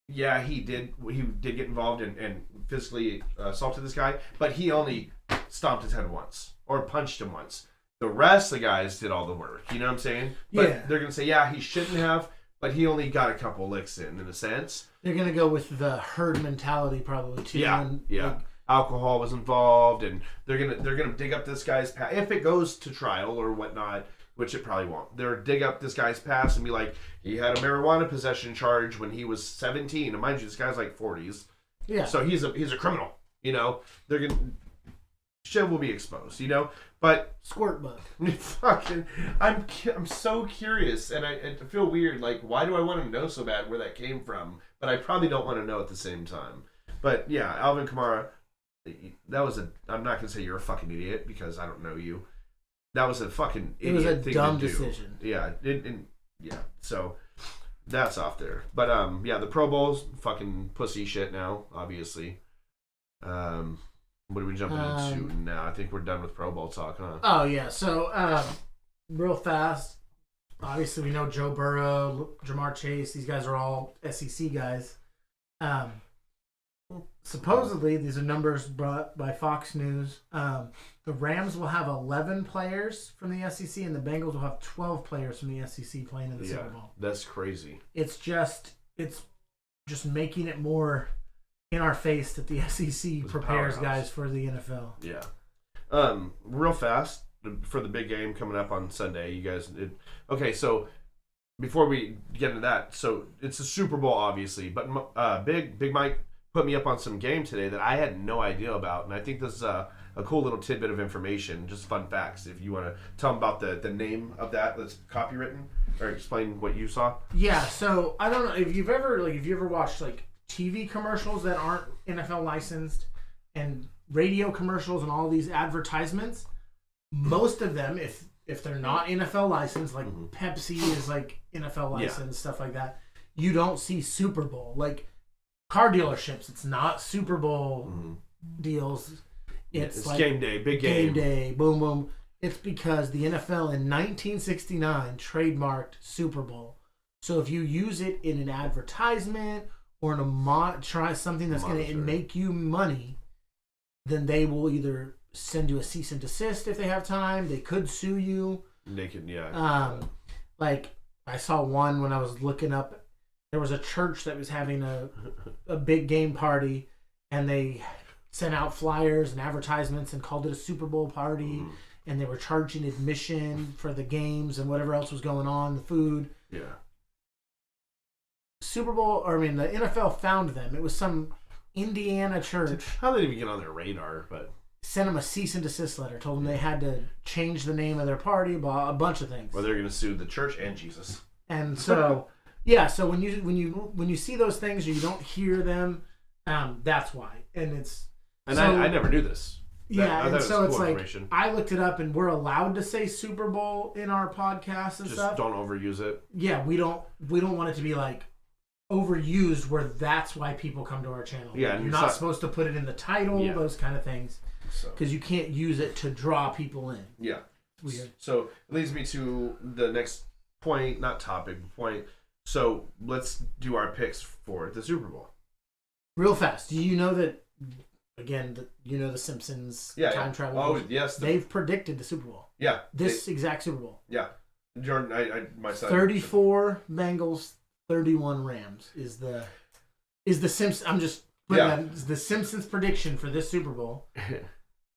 Speaker 1: he did get involved and physically assaulted this guy, but he only stomped his head once or punched him once. The rest of the guys did all the work. You know what I'm saying? But
Speaker 2: Yeah.
Speaker 1: they're going to say, yeah, he shouldn't have, but he only got a couple licks in a sense.
Speaker 2: They're going to go with the herd mentality probably, too.
Speaker 1: Yeah,
Speaker 2: And,
Speaker 1: yeah.
Speaker 2: like,
Speaker 1: Alcohol was involved, and they're gonna dig up this guy's past. If it goes to trial or whatnot, which it probably won't, they'll dig up this guy's past and be like, he had a marijuana possession charge when he was 17. And mind you, this guy's like 40s.
Speaker 2: yeah.
Speaker 1: So he's a criminal. You know, they're gonna shit will be exposed. You know, but
Speaker 2: Squirt bug.
Speaker 1: fucking, I'm so curious, and I feel weird. Like, why do I want to know so bad where that came from? But I probably don't want to know at the same time. But yeah, Alvin Kamara, that was I'm not gonna say you're a fucking idiot because I don't know you. That was a fucking idiot
Speaker 2: It was a
Speaker 1: thing
Speaker 2: dumb
Speaker 1: to do.
Speaker 2: decision.
Speaker 1: Yeah, yeah. So that's off there. But yeah, the Pro Bowl's fucking pussy shit now. Obviously. What are we jumping into now? I think we're done with Pro Bowl talk, huh?
Speaker 2: Oh, yeah. So, real fast, obviously we know Joe Burrow, Jamar Chase, these guys are all SEC guys. Supposedly, these are numbers brought by Fox News. The Rams will have 11 players from the SEC, and the Bengals will have 12 players from the SEC playing in the Super Bowl.
Speaker 1: That's crazy.
Speaker 2: It's just making it more in our face that the SEC prepares guys for the NFL.
Speaker 1: Yeah. Real fast for the big game coming up on Sunday. You guys, okay? So before we get into that, so it's a Super Bowl, obviously, but Big Mike put me up on some game today that I had no idea about, and I think this is a cool little tidbit of information, just fun facts. If you want to tell them about the name of that that's copywritten, or explain what you saw.
Speaker 2: Yeah, so I don't know if you've ever watched like TV commercials that aren't NFL licensed and radio commercials and all these advertisements. Most of them, if they're not NFL licensed, like Pepsi is like NFL licensed, stuff like that, you don't see Super Bowl. Like car dealerships, it's not Super Bowl deals. It's like
Speaker 1: game day, big game.
Speaker 2: Game day, boom, boom. It's because the NFL in 1969 trademarked Super Bowl. So if you use it in an advertisement or in a try something that's going to make you money, then they will either send you a cease and desist if they have time. They could sue you.
Speaker 1: They could,
Speaker 2: like I saw one when I was looking up. There was a church that was having a big game party, and they sent out flyers and advertisements and called it a Super Bowl party, and they were charging admission for the games and whatever else was going on, the food.
Speaker 1: Yeah.
Speaker 2: The NFL found them. It was some Indiana church.
Speaker 1: How did they even get on their radar? But
Speaker 2: sent them a cease and desist letter. Told them they had to change the name of their party, a bunch of things.
Speaker 1: Or they're going to sue the church and Jesus.
Speaker 2: And so, yeah. So when you see those things or you don't hear them, that's why. And it's.
Speaker 1: And so, I never knew this.
Speaker 2: Yeah, and so it's like I looked it up, and we're allowed to say Super Bowl in our podcast and stuff.
Speaker 1: Just don't overuse it.
Speaker 2: Yeah, we don't want it to be like overused where that's why people come to our channel.
Speaker 1: Yeah,
Speaker 2: you're not supposed to put it in the title, those kind of things, because you can't use it to draw people in.
Speaker 1: Yeah,
Speaker 2: it's weird.
Speaker 1: So it leads me to the next point, not topic, point. So let's do our picks for the Super Bowl.
Speaker 2: Real fast. Do you know that? Again, the Simpsons time travel.
Speaker 1: Oh, yes.
Speaker 2: They've predicted the Super Bowl.
Speaker 1: Yeah.
Speaker 2: This exact Super Bowl.
Speaker 1: Yeah. Jordan, my son.
Speaker 2: 34 Bengals, 31 Rams is the Simpsons. I'm just putting that. The Simpsons prediction for this Super Bowl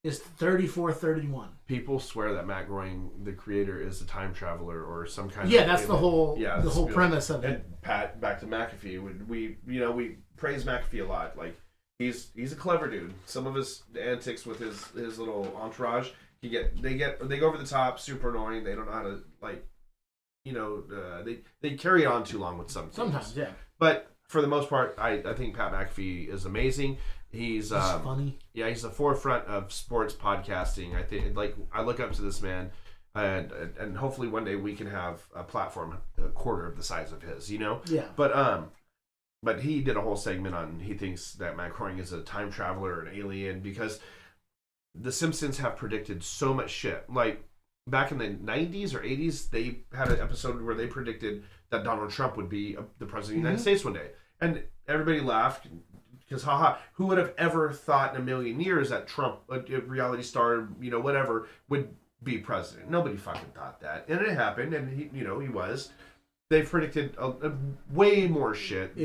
Speaker 2: is 34-31.
Speaker 1: People swear that Matt Groening, the creator, is a time traveler or some kind of.
Speaker 2: Yeah, that's the whole premise of it.
Speaker 1: And Pat, back to McAfee. We praise McAfee a lot. Like. He's a clever dude. Some of his antics with his little entourage, they go over the top, super annoying. They don't know how to they carry on too long with some things.
Speaker 2: Sometimes, yeah.
Speaker 1: But for the most part, I think Pat McAfee is amazing. He's
Speaker 2: funny.
Speaker 1: Yeah, he's the forefront of sports podcasting. I think I look up to this man, and hopefully one day we can have a platform a quarter of the size of his.
Speaker 2: Yeah.
Speaker 1: But he did a whole segment on he thinks that Matt Groening is a time traveler or an alien because the Simpsons have predicted so much shit. Like back in the 90s or 80s, they had an episode where they predicted that Donald Trump would be the president of the United States one day. And everybody laughed because, who would have ever thought in a million years that Trump, a reality star, whatever, would be president. Nobody fucking thought that, and it happened, and he was. They predicted a way more shit.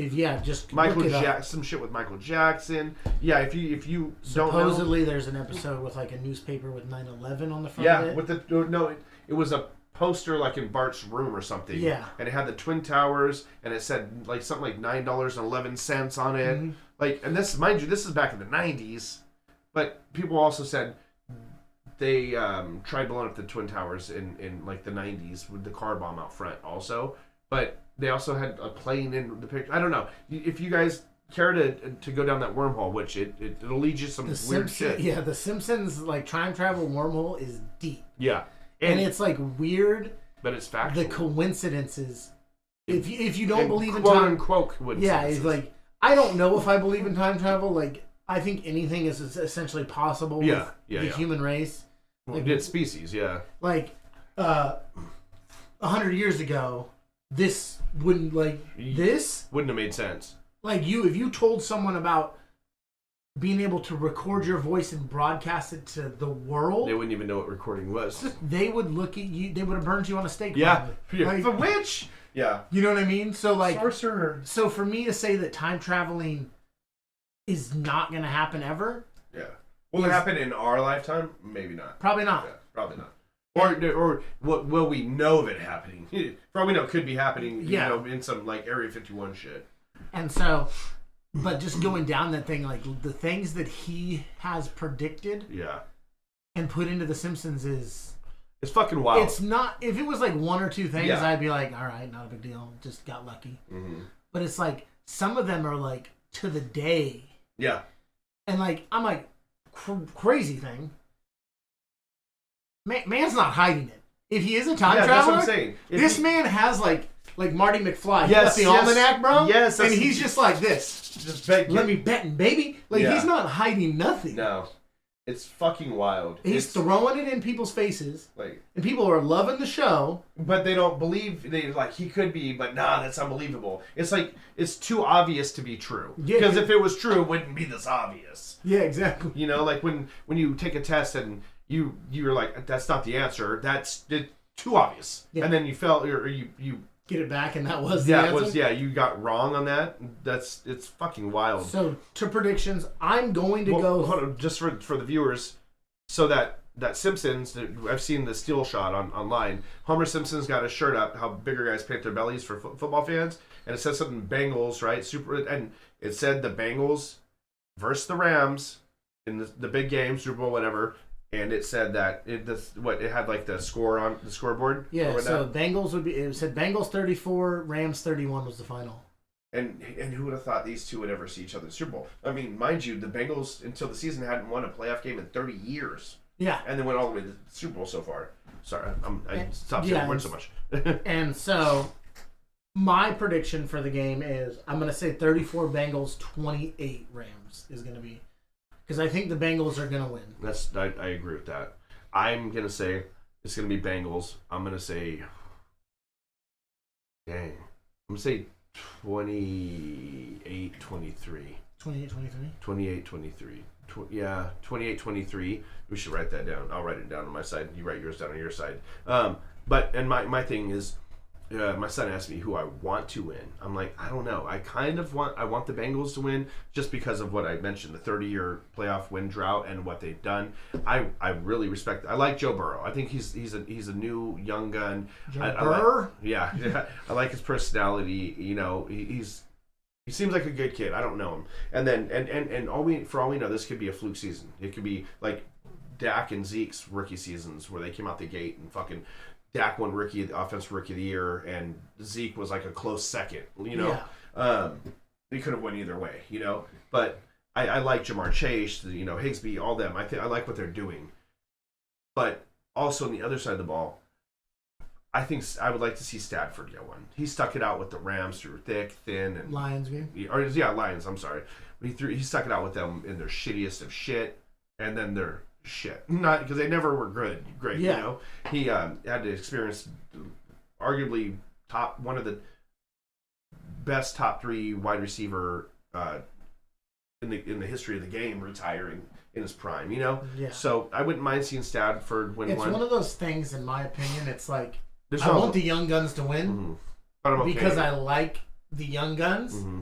Speaker 2: Just
Speaker 1: some shit with Michael Jackson. Yeah, if you
Speaker 2: supposedly
Speaker 1: don't know,
Speaker 2: there's an episode with like a newspaper with 9/11 on the front of it.
Speaker 1: Yeah, it was a poster like in Bart's room or something.
Speaker 2: Yeah,
Speaker 1: and it had the Twin Towers, and it said like something like $9.11 on it. Mm-hmm. Like, and this, mind you, this is back in the 90s, but people also said they tried blowing up the Twin Towers in like the 90s with the car bomb out front also. But they also had a plane in the picture. I don't know. If you guys care to go down that wormhole, which it'll lead you some weird shit.
Speaker 2: Yeah, the Simpsons like time travel wormhole is deep.
Speaker 1: Yeah,
Speaker 2: and it's like weird,
Speaker 1: but it's factual.
Speaker 2: The coincidences. If you don't believe in
Speaker 1: quote
Speaker 2: time,
Speaker 1: unquote coincidences.
Speaker 2: Yeah, it's like I don't know if I believe in time travel. Like I think anything is essentially possible. With the human race.
Speaker 1: Like, it's species, yeah.
Speaker 2: Like 100 years ago. This wouldn't
Speaker 1: have made sense.
Speaker 2: Like if you told someone about being able to record your voice and broadcast it to the world,
Speaker 1: they wouldn't even know what recording was.
Speaker 2: They would look at you. They would have burned you on a stake.
Speaker 1: Yeah,
Speaker 2: like,
Speaker 1: the witch. Yeah,
Speaker 2: you know what I mean. So like,
Speaker 1: sorcerer.
Speaker 2: So for me to say that time traveling is not going to happen ever.
Speaker 1: Yeah, will it happen in our lifetime? Maybe not.
Speaker 2: Probably not.
Speaker 1: Yeah, probably not. Or what will we know of it happening? For all we know, it could be happening, in some like Area 51 shit.
Speaker 2: And so, but just going down that thing, like the things that he has predicted, and put into The Simpsons
Speaker 1: it's fucking wild.
Speaker 2: It's not. If it was like one or two things, I'd be like, all right, not a big deal, just got lucky.
Speaker 1: Mm-hmm.
Speaker 2: But it's like some of them are like to the day.
Speaker 1: Yeah.
Speaker 2: And like I'm like crazy thing. Man's not hiding it. If he is a time traveler,
Speaker 1: that's what I'm saying.
Speaker 2: This man has like Marty McFly. Yes, the almanac, bro.
Speaker 1: Yes,
Speaker 2: and he's just like this.
Speaker 1: Just
Speaker 2: let me betting, baby. Like he's not hiding nothing.
Speaker 1: No, it's fucking wild.
Speaker 2: He's throwing it in people's faces, and people are loving the show.
Speaker 1: But they don't believe. He could be, but nah, that's unbelievable. It's like it's too obvious to be true. Because if it was true, it wouldn't be this obvious.
Speaker 2: Yeah, exactly.
Speaker 1: You know, like when you take a test and you're like, that's not the answer. That's too obvious. Yeah. And then you felt or you
Speaker 2: get it back, and that was the answer.
Speaker 1: You got wrong on that. It's fucking wild.
Speaker 2: So to predictions, I'm going to go.
Speaker 1: Hold on, just for the viewers, so that Simpsons, I've seen the still shot online. Homer Simpson's got a shirt up. How bigger guys paint their bellies for football fans, and it says something Bengals, right? And it said the Bengals versus the Rams in the big game, Super Bowl, whatever. And it said that it had like the score on the scoreboard.
Speaker 2: Yeah, so Bengals it said Bengals 34, Rams 31 was the final.
Speaker 1: And who would have thought these two would ever see each other in the Super Bowl? I mean, mind you, the Bengals until the season hadn't won a playoff game in 30 years.
Speaker 2: Yeah,
Speaker 1: and they went all the way to the Super Bowl so far. Sorry, I stopped saying words so much.
Speaker 2: And so my prediction for the game is I'm going to say 34 Bengals, 28 Rams is going to be. Because I think the Bengals are going to win.
Speaker 1: I agree with that. I'm going to say it's going to be Bengals. I'm going to say... Dang. I'm going to say 28-23.
Speaker 2: 28-23?
Speaker 1: 28-23. 28-23. We should write that down. I'll write it down on my side. You write yours down on your side. But my thing is... my son asked me who I want to win. I'm like, I don't know. I want the Bengals to win just because of what I mentioned, the 30-year playoff win drought and what they've done. I really respect. I like Joe Burrow. I think he's a new young gun.
Speaker 2: Burrow?
Speaker 1: Yeah. I like his personality. You know, he seems like a good kid. I don't know him. And then for all we know, this could be a fluke season. It could be like Dak and Zeke's rookie seasons where they came out the gate and fucking. Dak won offensive rookie of the year, and Zeke was like a close second. You know, they could have went either way. You know, but I like Jamar Chase, Higsby, all them. I like what they're doing. But also on the other side of the ball, I think I would like to see Stafford get one. He stuck it out with the Rams through thick, thin, and
Speaker 2: Lions game.
Speaker 1: Lions. I'm sorry, but he stuck it out with them in their shittiest of shit, and then their shit. Not because they never were great. You know, he had to experience arguably one of the best top 3 wide receiver in the history of the game retiring in his prime. You know.
Speaker 2: Yeah.
Speaker 1: So I wouldn't mind seeing Stafford win one.
Speaker 2: It's one of those things, in my opinion. It's like
Speaker 1: There's
Speaker 2: I want the young guns to win
Speaker 1: but I'm okay.
Speaker 2: because I like the young guns.
Speaker 1: Mm-hmm.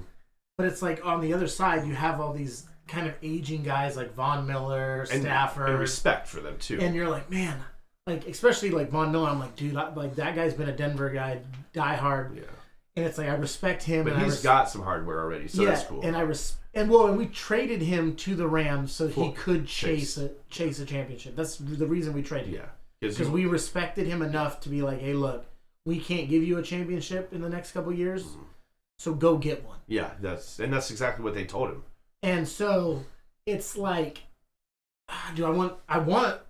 Speaker 2: But it's like on the other side, you have all these kind of aging guys like Von Miller, Stafford,
Speaker 1: and respect for them too.
Speaker 2: And you're like, man, like especially like Von Miller. I'm like, dude, like that guy's been a Denver guy, die hard.
Speaker 1: Yeah.
Speaker 2: And it's like I respect him,
Speaker 1: but
Speaker 2: and
Speaker 1: he's got some hardware already, so that's cool.
Speaker 2: And and we traded him to the Rams so he could chase a championship. That's the reason we traded him. Yeah, because we respected him enough to be like, hey, look, we can't give you a championship in the next couple of years, so go get one.
Speaker 1: Yeah, that's exactly what they told him.
Speaker 2: And so it's like, I want.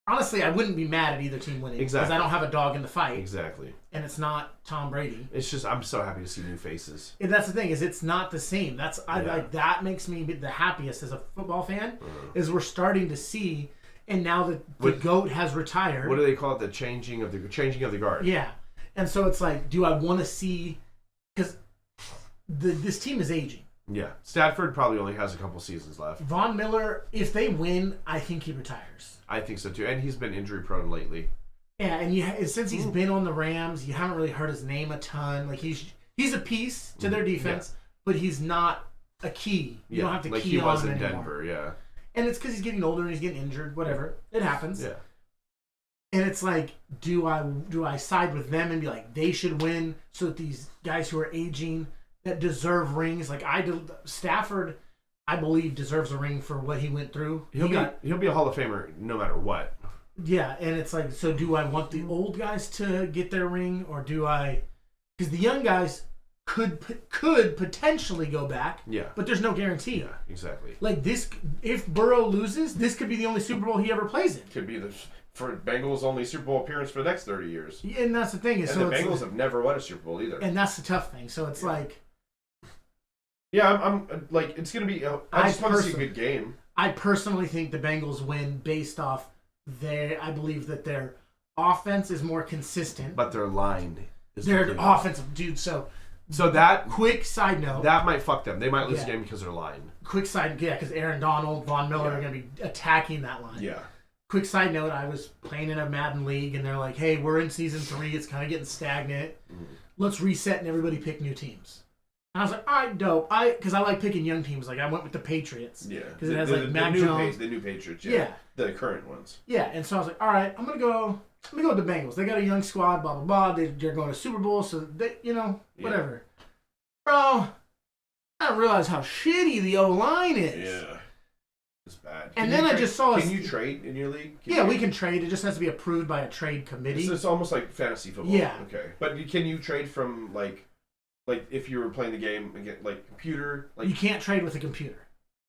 Speaker 2: Honestly, I wouldn't be mad at either team winning because I don't have a dog in the fight.
Speaker 1: Exactly.
Speaker 2: And it's not Tom Brady.
Speaker 1: It's just I'm so happy to see new faces.
Speaker 2: And that's the thing is it's not the same. Like that makes me the happiest as a football fan is we're starting to see, and now that the GOAT has retired.
Speaker 1: What do they call it? The changing of the guard.
Speaker 2: Yeah, and so it's like, do I want to see? Because this team is aging.
Speaker 1: Yeah, Stafford probably only has a couple seasons left.
Speaker 2: Von Miller, if they win, I think he retires.
Speaker 1: I think so too, and he's been injury prone lately.
Speaker 2: Yeah, and since he's been on the Rams, you haven't really heard his name a ton. Like he's a piece to their defense, but he's not a key. You don't have to
Speaker 1: like
Speaker 2: key
Speaker 1: he
Speaker 2: on
Speaker 1: was
Speaker 2: him
Speaker 1: in
Speaker 2: anymore.
Speaker 1: Denver. Yeah,
Speaker 2: and it's because he's getting older and he's getting injured. Whatever, it happens.
Speaker 1: Yeah.
Speaker 2: And it's like, do I side with them and be like they should win so that these guys who are aging that deserve rings like Stafford, I believe deserves a ring for what he went through.
Speaker 1: He'll be a Hall of Famer no matter what.
Speaker 2: Yeah, and it's like, so do I want the old guys to get their ring, or do I? Because the young guys could potentially go back.
Speaker 1: Yeah,
Speaker 2: but there's no guarantee.
Speaker 1: Yeah, exactly.
Speaker 2: Like this, if Burrow loses, this could be the only Super Bowl he ever plays in.
Speaker 1: Could be for Bengals' only Super Bowl appearance for the next 30 years.
Speaker 2: Yeah, and that's the thing.
Speaker 1: And so the Bengals have never won a Super Bowl either.
Speaker 2: And that's the tough thing. So it's like.
Speaker 1: Yeah, I'm like, it's going to be. I just want to see a good game.
Speaker 2: I personally think the Bengals win based off I believe that their offense is more consistent.
Speaker 1: But their line is
Speaker 2: their offensive, dude. So
Speaker 1: that
Speaker 2: quick side note.
Speaker 1: That might fuck them. They might lose the game because of their line.
Speaker 2: Quick side, because Aaron Donald, Von Miller are going to be attacking that line.
Speaker 1: Yeah.
Speaker 2: Quick side note, I was playing in a Madden league, and they're like, hey, we're in season 3. It's kind of getting stagnant. Let's reset and everybody pick new teams. And I was like, all right, dope. Because I like picking young teams. Like, I went with the Patriots.
Speaker 1: Yeah.
Speaker 2: Because it has, Mac Jones.
Speaker 1: The new Patriots, yeah. The current ones.
Speaker 2: Yeah, and so I was like, all right, I'm going to go with the Bengals. They got a young squad, blah, blah, blah. They're going to Super Bowl, so, they, whatever. Bro, I didn't realize how shitty the O-line is.
Speaker 1: Yeah. It's bad.
Speaker 2: I just saw
Speaker 1: Can you trade in your league?
Speaker 2: We can trade. It just has to be approved by a trade committee.
Speaker 1: It's almost like fantasy football.
Speaker 2: Yeah.
Speaker 1: Okay. But can you trade from, like if you were playing the game, like computer? Like
Speaker 2: you can't trade with a computer.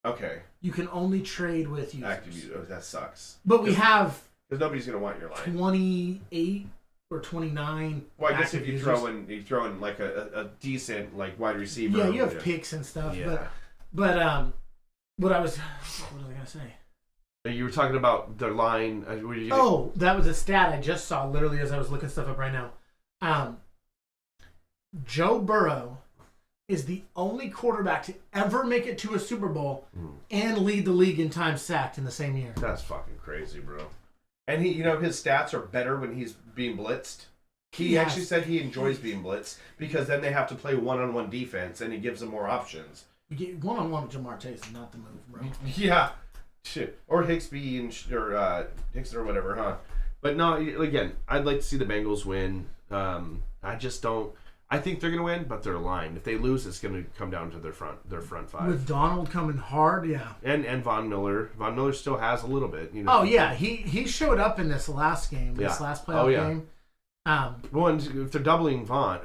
Speaker 1: Okay.
Speaker 2: You can only trade with users.
Speaker 1: Active users. Oh, that sucks.
Speaker 2: But we have...
Speaker 1: Because nobody's going to want your line.
Speaker 2: 28 or 29
Speaker 1: Well, I guess if you throw in like a decent like wide receiver.
Speaker 2: Yeah, you have picks and stuff.
Speaker 1: Yeah.
Speaker 2: But what was I gonna say?
Speaker 1: You were talking about their line.
Speaker 2: That was a stat I just saw literally as I was looking stuff up right now. Joe Burrow is the only quarterback to ever make it to a Super Bowl and lead the league in time sacked in the same year.
Speaker 1: That's fucking crazy, bro. And his stats are better when he's being blitzed. He actually said he enjoys being blitzed because then they have to play one-on-one defense and he gives them more options.
Speaker 2: You get one-on-one with Jamar Chase is not the move, bro.
Speaker 1: Yeah. Shit. Or Hicksby or Hickson or whatever, huh? But no, again, I'd like to see the Bengals win. I just don't. I think they're going to win, but their line. If they lose, it's going to come down to their front five.
Speaker 2: With Donald coming hard, yeah.
Speaker 1: And Von Miller. Von Miller still has a little bit.
Speaker 2: Oh, yeah. He showed up in this last game, this last playoff game.
Speaker 1: Well, if they're doubling Vaughn,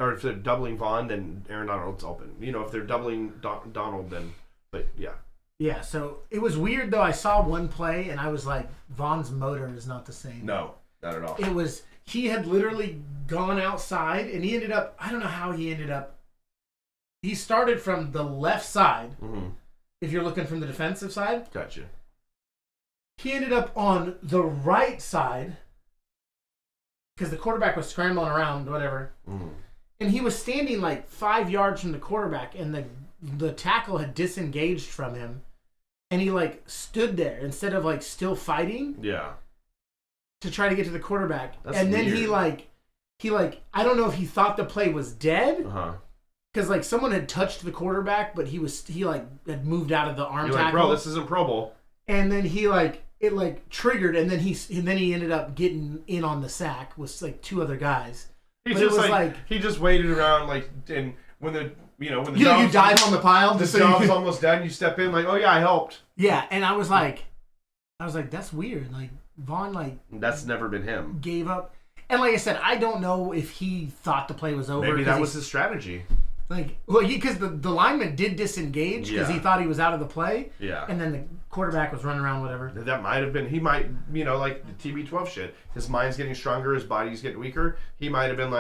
Speaker 1: then Aaron Donald's open. If they're doubling Donald, then... But, yeah.
Speaker 2: Yeah, so it was weird, though. I saw one play, and I was like, Vaughn's motor is not the same.
Speaker 1: No, not at all.
Speaker 2: It was... He had literally gone outside, and he ended up... I don't know how he ended up... He started from the left side, if you're looking from the defensive side.
Speaker 1: Gotcha.
Speaker 2: He ended up on the right side, because the quarterback was scrambling around, whatever. And he was standing like 5 yards from the quarterback, and the tackle had disengaged from him, and he like stood there instead of like still fighting.
Speaker 1: Yeah.
Speaker 2: To try to get to the quarterback,
Speaker 1: That's
Speaker 2: and then
Speaker 1: weird.
Speaker 2: he I don't know if he thought the play was dead.
Speaker 1: Uh-huh.
Speaker 2: Because like someone had touched the quarterback, but he had moved out of the arm tackle.
Speaker 1: Like, bro, this isn't Pro Bowl.
Speaker 2: And then it triggered, and then he ended up getting in on the sack with like 2 other guys.
Speaker 1: He
Speaker 2: But
Speaker 1: just
Speaker 2: it was
Speaker 1: he just waited around and when the
Speaker 2: you dive on the pile.
Speaker 1: The job's almost done. You step in like, oh yeah, I helped.
Speaker 2: Yeah, and I was like, that's weird. Like Vaughn
Speaker 1: that's never been him.
Speaker 2: Gave up, and like I said, I don't know if he thought the play was over.
Speaker 1: Maybe that was his strategy.
Speaker 2: Because the lineman did disengage because he thought he was out of the play.
Speaker 1: Yeah.
Speaker 2: And then the quarterback was running around, whatever.
Speaker 1: That might have been, he might, like the TB12 shit. His mind's getting stronger, his body's getting weaker. He might have been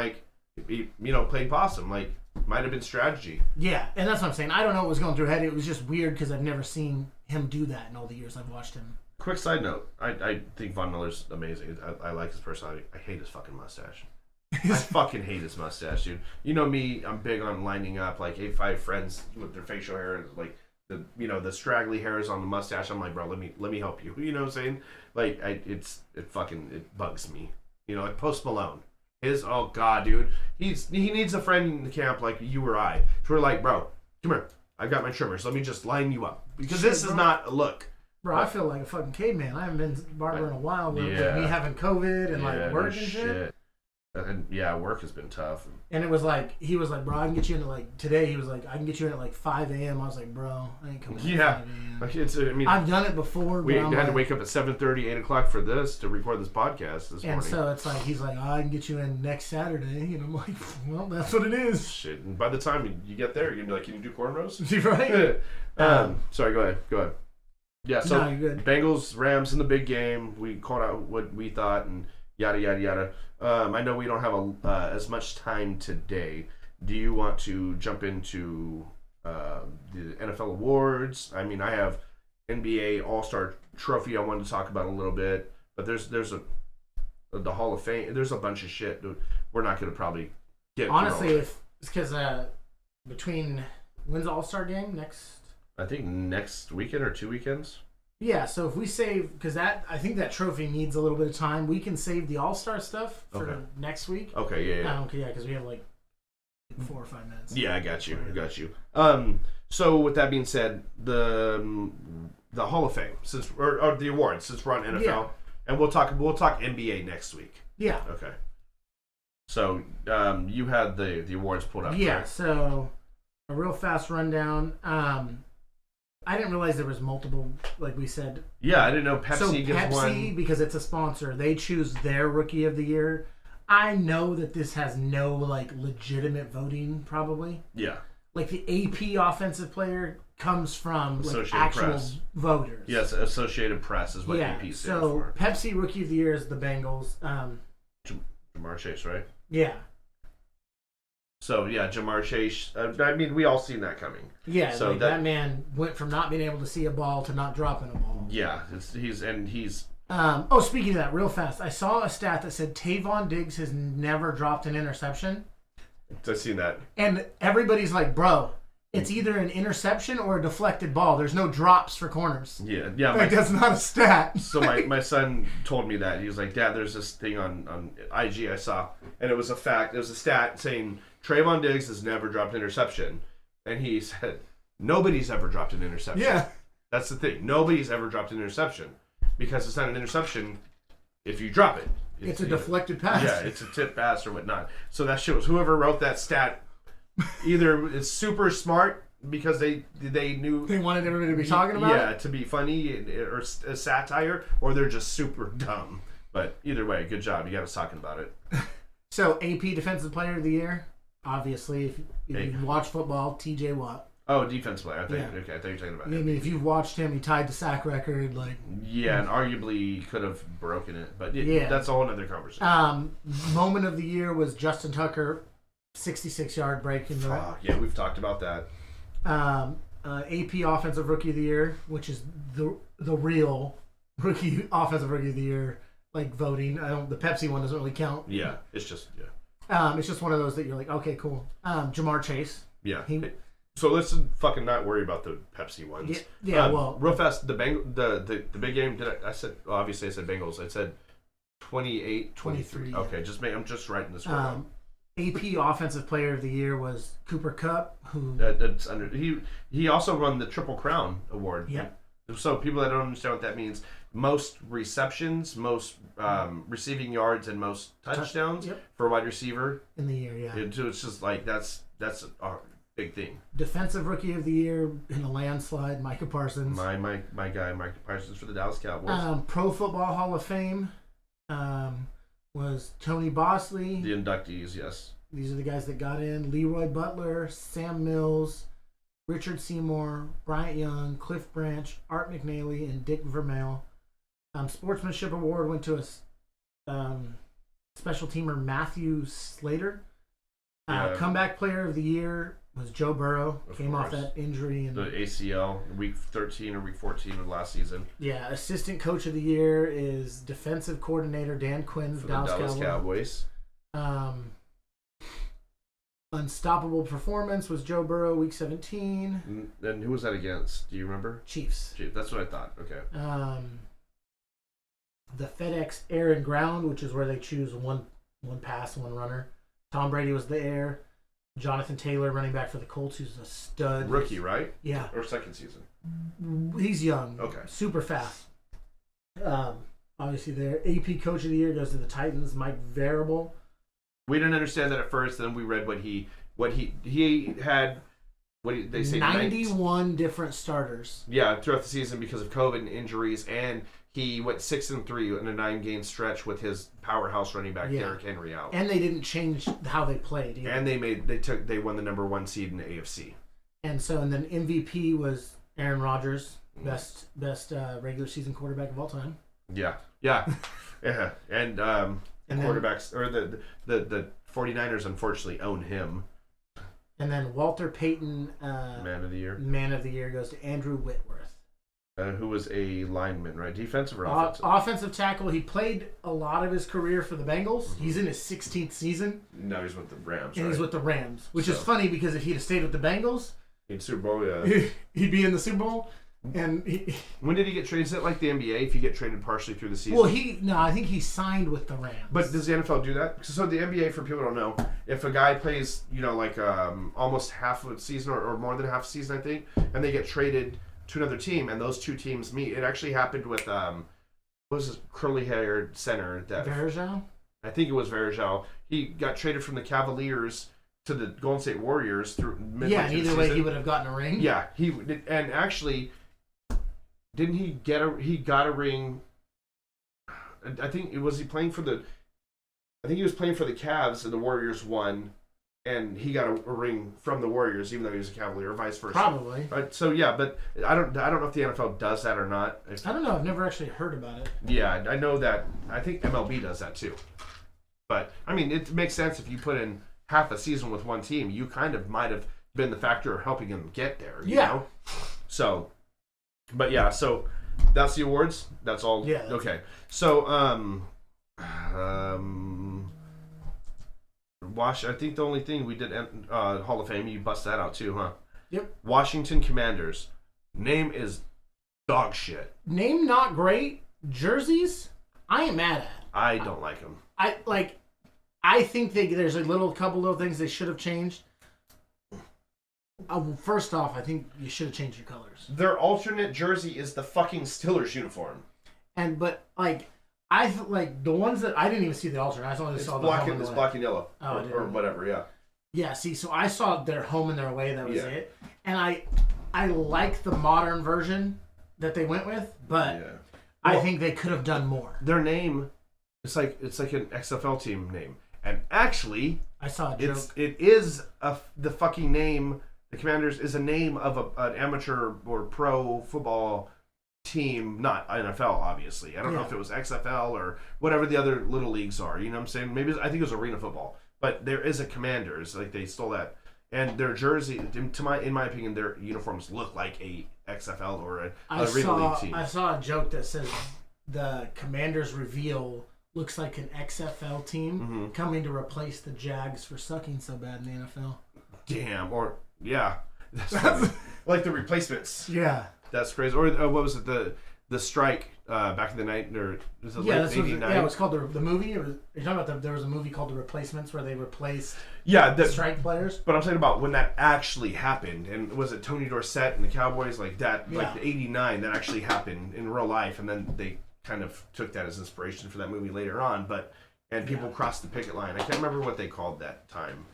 Speaker 1: played possum. Like, might have been strategy.
Speaker 2: Yeah, and that's what I'm saying. I don't know what was going through his head. It was just weird because I've never seen him do that in all the years I've watched him.
Speaker 1: Quick side note, I think Von Miller's amazing. I like his personality. I hate his fucking mustache. I fucking hate his mustache, dude. You know me, I'm big on lining up like 5 friends with their facial hair, like the straggly hairs on the mustache. I'm like, bro, let me help you. You know what I'm saying? Like, it bugs me. Like Post Malone. Oh god, dude, he needs a friend in the camp like you or I. So we're like, bro, come here. I got my trimmers. Let me just line you up because this is not a look.
Speaker 2: Bro, I feel like a fucking caveman. I haven't been barber in a while with me having COVID and like work and shit.
Speaker 1: And work has been tough.
Speaker 2: And it was like, he was like, bro, I can get you in at like, today he was like, I can get you in at like 5 a.m. I was like, bro, I ain't coming at 5 a.m. I've done it before.
Speaker 1: We had to wake up at 7:30, 8 o'clock for this, to record this podcast this morning.
Speaker 2: And so it's like, he's like, I can get you in next Saturday. And I'm like, well, that's what it is.
Speaker 1: Shit. And by the time you get there, you're going to be like, can you do cornrows?
Speaker 2: Right?
Speaker 1: Sorry, go ahead. Yeah, so
Speaker 2: no, you're good.
Speaker 1: Bengals, Rams in the big game. We called out what we thought and yada, yada, yada. I know we don't have as much time today. Do you want to jump into the NFL awards? I mean, I have NBA All-Star Trophy I wanted to talk about a little bit, but there's the Hall of Fame. There's a bunch of shit that we're not going to probably get.
Speaker 2: Honestly, if it's because between when's the All-Star game next?
Speaker 1: I think next weekend or 2 weekends.
Speaker 2: Yeah, so if we save, because I think that trophy needs a little bit of time, we can save the All-Star stuff for next week.
Speaker 1: Okay, yeah.
Speaker 2: Because we have like 4 or 5 minutes.
Speaker 1: Yeah, I got you. So with that being said, the Hall of Fame, or the awards, since we're on NFL, and we'll talk NBA next week.
Speaker 2: Yeah.
Speaker 1: Okay. So you had the awards pulled up.
Speaker 2: Yeah.
Speaker 1: Right?
Speaker 2: So a real fast rundown. I didn't realize there was multiple, like we said.
Speaker 1: Yeah, I didn't know Pepsi
Speaker 2: gets one.
Speaker 1: Pepsi,
Speaker 2: because it's a sponsor, they choose their Rookie of the Year. I know that this has no, like, legitimate voting, probably.
Speaker 1: Yeah.
Speaker 2: Like, the AP Offensive Player comes from like, actual
Speaker 1: Press.
Speaker 2: voters.
Speaker 1: Yes, Associated Press is what AP stands for.
Speaker 2: Pepsi Rookie of the Year is the Bengals.
Speaker 1: Ja'Marr Chase, right?
Speaker 2: Yeah.
Speaker 1: So, yeah, Ja'Marr Chase. I mean, we all seen that coming.
Speaker 2: Yeah,
Speaker 1: so
Speaker 2: like that man went from not being able to see a ball to not dropping a ball.
Speaker 1: Yeah, he's.
Speaker 2: Speaking of that, real fast, I saw a stat that said Tavon Diggs has never dropped an interception.
Speaker 1: I've seen that.
Speaker 2: And everybody's like, bro, it's either an interception or a deflected ball. There's no drops for corners.
Speaker 1: Yeah.
Speaker 2: Like, that's not a stat.
Speaker 1: So my son told me that. He was like, Dad, there's this thing on IG I saw, and it was a fact. It was a stat saying Trayvon Diggs has never dropped an interception. And he said, nobody's ever dropped an interception.
Speaker 2: Yeah.
Speaker 1: That's the thing. Nobody's ever dropped an interception. Because it's not an interception if you drop it.
Speaker 2: It's a deflected pass.
Speaker 1: Yeah, it's a tip pass or whatnot. So that shows whoever wrote that stat either is super smart because they knew
Speaker 2: they wanted everybody to be talking about it.
Speaker 1: Yeah, to be funny or a satire, or they're just super dumb. But either way, good job. You got us talking about it.
Speaker 2: So AP Defensive Player of the Year, obviously, if you watch football, TJ Watt.
Speaker 1: Oh, defense player. Okay, I thought you were talking about him.
Speaker 2: I mean, if you've watched him, he tied the sack record.
Speaker 1: Yeah, and arguably could have broken it, but that's a whole other conversation.
Speaker 2: Moment of the year was Justin Tucker, 66-yard break in the.
Speaker 1: Yeah, we've talked about that.
Speaker 2: AP Offensive Rookie of the Year, which is the real Offensive Rookie of the Year, like voting. The Pepsi one doesn't really count.
Speaker 1: Yeah, it's just
Speaker 2: it's just one of those that you're like, okay, cool. Ja'Marr Chase.
Speaker 1: Yeah. So let's fucking not worry about the Pepsi ones.
Speaker 2: Well,
Speaker 1: real fast. The big game. I said obviously I said Bengals. I said 28-23. Okay, I'm just writing this one.
Speaker 2: AP Offensive Player of the Year was Cooper Kupp, who
Speaker 1: that's under. He also won the Triple Crown award.
Speaker 2: Yeah.
Speaker 1: So people that don't understand what that means, most receptions, most receiving yards, and most touchdowns for a wide receiver
Speaker 2: in the year. Yeah.
Speaker 1: It's just like that's a big thing.
Speaker 2: Defensive Rookie of the Year in a landslide, Micah Parsons.
Speaker 1: My guy, Micah Parsons for the Dallas Cowboys.
Speaker 2: Pro Football Hall of Fame was Tony Bosley.
Speaker 1: The inductees, yes.
Speaker 2: These are the guys that got in. Leroy Butler, Sam Mills, Richard Seymour, Bryant Young, Cliff Branch, Art McNally, and Dick Vermeil. Sportsmanship Award went to a special teamer, Matthew Slater. Comeback Player of the Year was Joe Burrow. Came off that injury. And
Speaker 1: the ACL, week 13 or week 14 of last season.
Speaker 2: Yeah, Assistant Coach of the Year is Defensive Coordinator Dan Quinn
Speaker 1: for the Dallas Cowboys.
Speaker 2: Unstoppable Performance was Joe Burrow, week 17.
Speaker 1: And who was that against? Do you remember?
Speaker 2: Chiefs.
Speaker 1: That's what I thought. Okay.
Speaker 2: The FedEx Air and Ground, which is where they choose one pass, one runner. Tom Brady was the air. Jonathan Taylor, running back for the Colts, who's a stud.
Speaker 1: Rookie, right?
Speaker 2: Yeah.
Speaker 1: Or second season?
Speaker 2: He's young.
Speaker 1: Okay.
Speaker 2: Super fast. Obviously, their AP Coach of the Year goes to the Titans, Mike Variable.
Speaker 1: We didn't understand that at first. Then we read what he had. They say
Speaker 2: 91 different starters.
Speaker 1: Yeah, throughout the season because of COVID and injuries, and he went 6-3 in a 9-game stretch with his powerhouse running back Derrick Henry out.
Speaker 2: And they didn't change how they played either.
Speaker 1: And they won the number 1 seed in the AFC.
Speaker 2: And then MVP was Aaron Rodgers, best regular season quarterback of all time.
Speaker 1: Yeah. And quarterbacks or the 49ers unfortunately own him.
Speaker 2: And then Walter Payton,
Speaker 1: Man of the Year.
Speaker 2: Man of the Year goes to Andrew Whitworth.
Speaker 1: Who was a lineman, right? Defensive or offensive?
Speaker 2: Offensive tackle. He played a lot of his career for the Bengals. Mm-hmm. He's in his 16th season.
Speaker 1: Now he's with the Rams,
Speaker 2: and he's with the Rams, which is funny because if he'd have stayed with the Bengals,
Speaker 1: he'd Super Bowl, yeah.
Speaker 2: He'd be in the Super Bowl. And
Speaker 1: when did he get traded? Is it like the NBA? If you get traded partially through the season?
Speaker 2: Well, I think he signed with the Rams.
Speaker 1: But does the NFL do that? So the NBA, for people who don't know, if a guy plays, almost half of a season or more than half a season, I think, and they get traded to another team, and those two teams meet. It actually happened with what was his curly-haired center?
Speaker 2: Varejao?
Speaker 1: I think it was Varejao. He got traded from the Cavaliers to the Golden State Warriors through midway
Speaker 2: either
Speaker 1: the
Speaker 2: way
Speaker 1: season.
Speaker 2: He would have gotten a ring.
Speaker 1: Yeah, he did, and actually, didn't he get he got a ring? I think he was playing for the Cavs, and the Warriors won. And he got a ring from the Warriors, even though he was a Cavalier, or vice versa.
Speaker 2: Probably.
Speaker 1: So yeah, but I don't know if the NFL does that or not.
Speaker 2: I don't know. I've never actually heard about it.
Speaker 1: Yeah, I know that. I think MLB does that too. But I mean, it makes sense if you put in half a season with one team, you kind of might have been the factor of helping them get there. You know? So, but yeah, so that's the awards. That's all.
Speaker 2: Yeah.
Speaker 1: Okay. So I think the only thing we did Hall of Fame, you bust that out too, huh?
Speaker 2: Yep. Washington
Speaker 1: Commanders. Name is dog shit.
Speaker 2: Name not great. Jerseys, I ain't mad at.
Speaker 1: I don't like them.
Speaker 2: I think there's a couple little things they should have changed. First off, I think you should have changed your colors.
Speaker 1: Their alternate jersey is the fucking Steelers uniform.
Speaker 2: I the ones that I didn't even see the alternate. I only saw the
Speaker 1: black
Speaker 2: home
Speaker 1: and it's black and yellow, or whatever. Yeah.
Speaker 2: Yeah. See, so I saw their home and their away. That was it. And I like the modern version that they went with, but I think they could have done more.
Speaker 1: Their name, it's like an XFL team name, and actually,
Speaker 2: I saw a joke.
Speaker 1: It is the fucking name. The Commanders is a name of an amateur or pro football team, not NFL, obviously. I don't know if it was XFL or whatever the other little leagues are. You know what I'm saying? Maybe I think it was arena football, but there is a Commanders. Like they stole that, and their jersey, in my opinion, their uniforms look like a XFL or a arena league team.
Speaker 2: I saw a joke that says the Commanders reveal looks like an XFL team coming to replace the Jags for sucking so bad in the NFL.
Speaker 1: Damn, or yeah. That's funny. Like the replacements.
Speaker 2: Yeah.
Speaker 1: That's crazy. Or what was it? The strike back in the night, or was it
Speaker 2: Yeah,
Speaker 1: late '89?
Speaker 2: yeah, it was called the movie. You're talking about there was a movie called The Replacements where they replaced strike players.
Speaker 1: But I'm saying about when that actually happened, and was it Tony Dorsett and the Cowboys like that? Like the '89 that actually happened in real life, and then they kind of took that as inspiration for that movie later on. And people crossed the picket line. I can't remember what they called that time.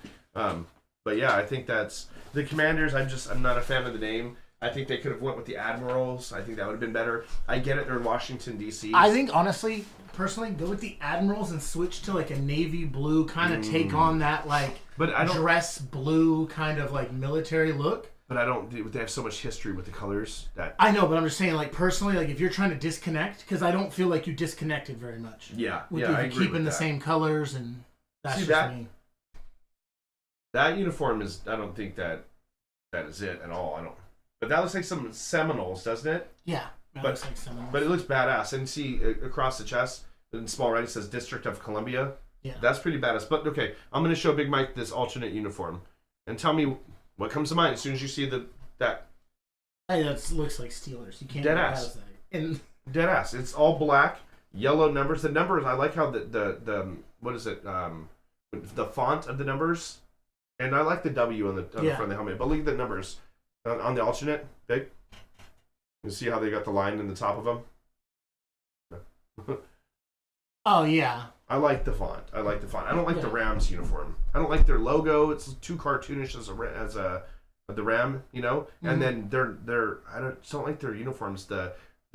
Speaker 1: But yeah, I think that's the Commanders. I'm not a fan of the name. I think they could have went with the Admirals. I think that would have been better. I get it. They're in Washington, D.C.
Speaker 2: I think, honestly, personally, go with the Admirals and switch to like a navy blue, kind of take on that like dress blue kind of like military look.
Speaker 1: But I don't. They have so much history with the colors that
Speaker 2: I know. But I'm just saying, like personally, like if you're trying to disconnect, because I don't feel like you disconnected very much.
Speaker 1: Yeah,
Speaker 2: I agree keeping the
Speaker 1: that.
Speaker 2: Same colors, and that's
Speaker 1: See,
Speaker 2: just me.
Speaker 1: That uniform is. I don't think that is it at all. I don't. But that looks like some Seminoles, doesn't it?
Speaker 2: Yeah, looks like Seminoles.
Speaker 1: But it looks badass. And see across the chest in small writing it says District of Columbia.
Speaker 2: Yeah,
Speaker 1: that's pretty badass. But okay, I'm gonna show Big Mike this alternate uniform, and tell me what comes to mind as soon as you see that.
Speaker 2: Hey, that looks like Steelers. You can't
Speaker 1: dead ass.
Speaker 2: And
Speaker 1: dead ass. It's all black, yellow numbers. The numbers. I like how the what is it? The font of the numbers, and I like the W on the front of the helmet. But look at the numbers on the alternate. Big. You see how they got the line in the top of them.
Speaker 2: Oh yeah.
Speaker 1: I like the font. I don't like the Rams uniform. I don't like their logo. It's too cartoonish as the Ram, you know. And then I don't like their uniforms. The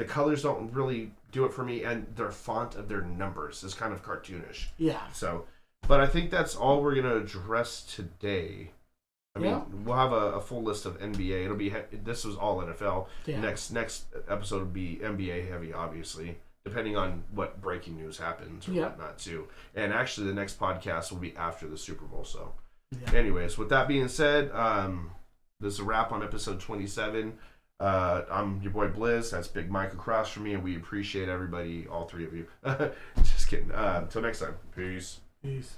Speaker 1: colors don't really do it for me, and their font of their numbers is kind of cartoonish.
Speaker 2: Yeah.
Speaker 1: So, but I think that's all we're gonna address today. I mean, we'll have a full list of NBA. It'll be this was all NFL. Yeah. Next episode will be NBA heavy, obviously, depending on what breaking news happens or whatnot too. And actually, the next podcast will be after the Super Bowl. So, anyways, with that being said, this is a wrap on episode 27. I'm your boy Blizz. That's Big Mike across from me, and we appreciate everybody, all three of you. Just kidding. Until next time. Peace.
Speaker 2: Peace.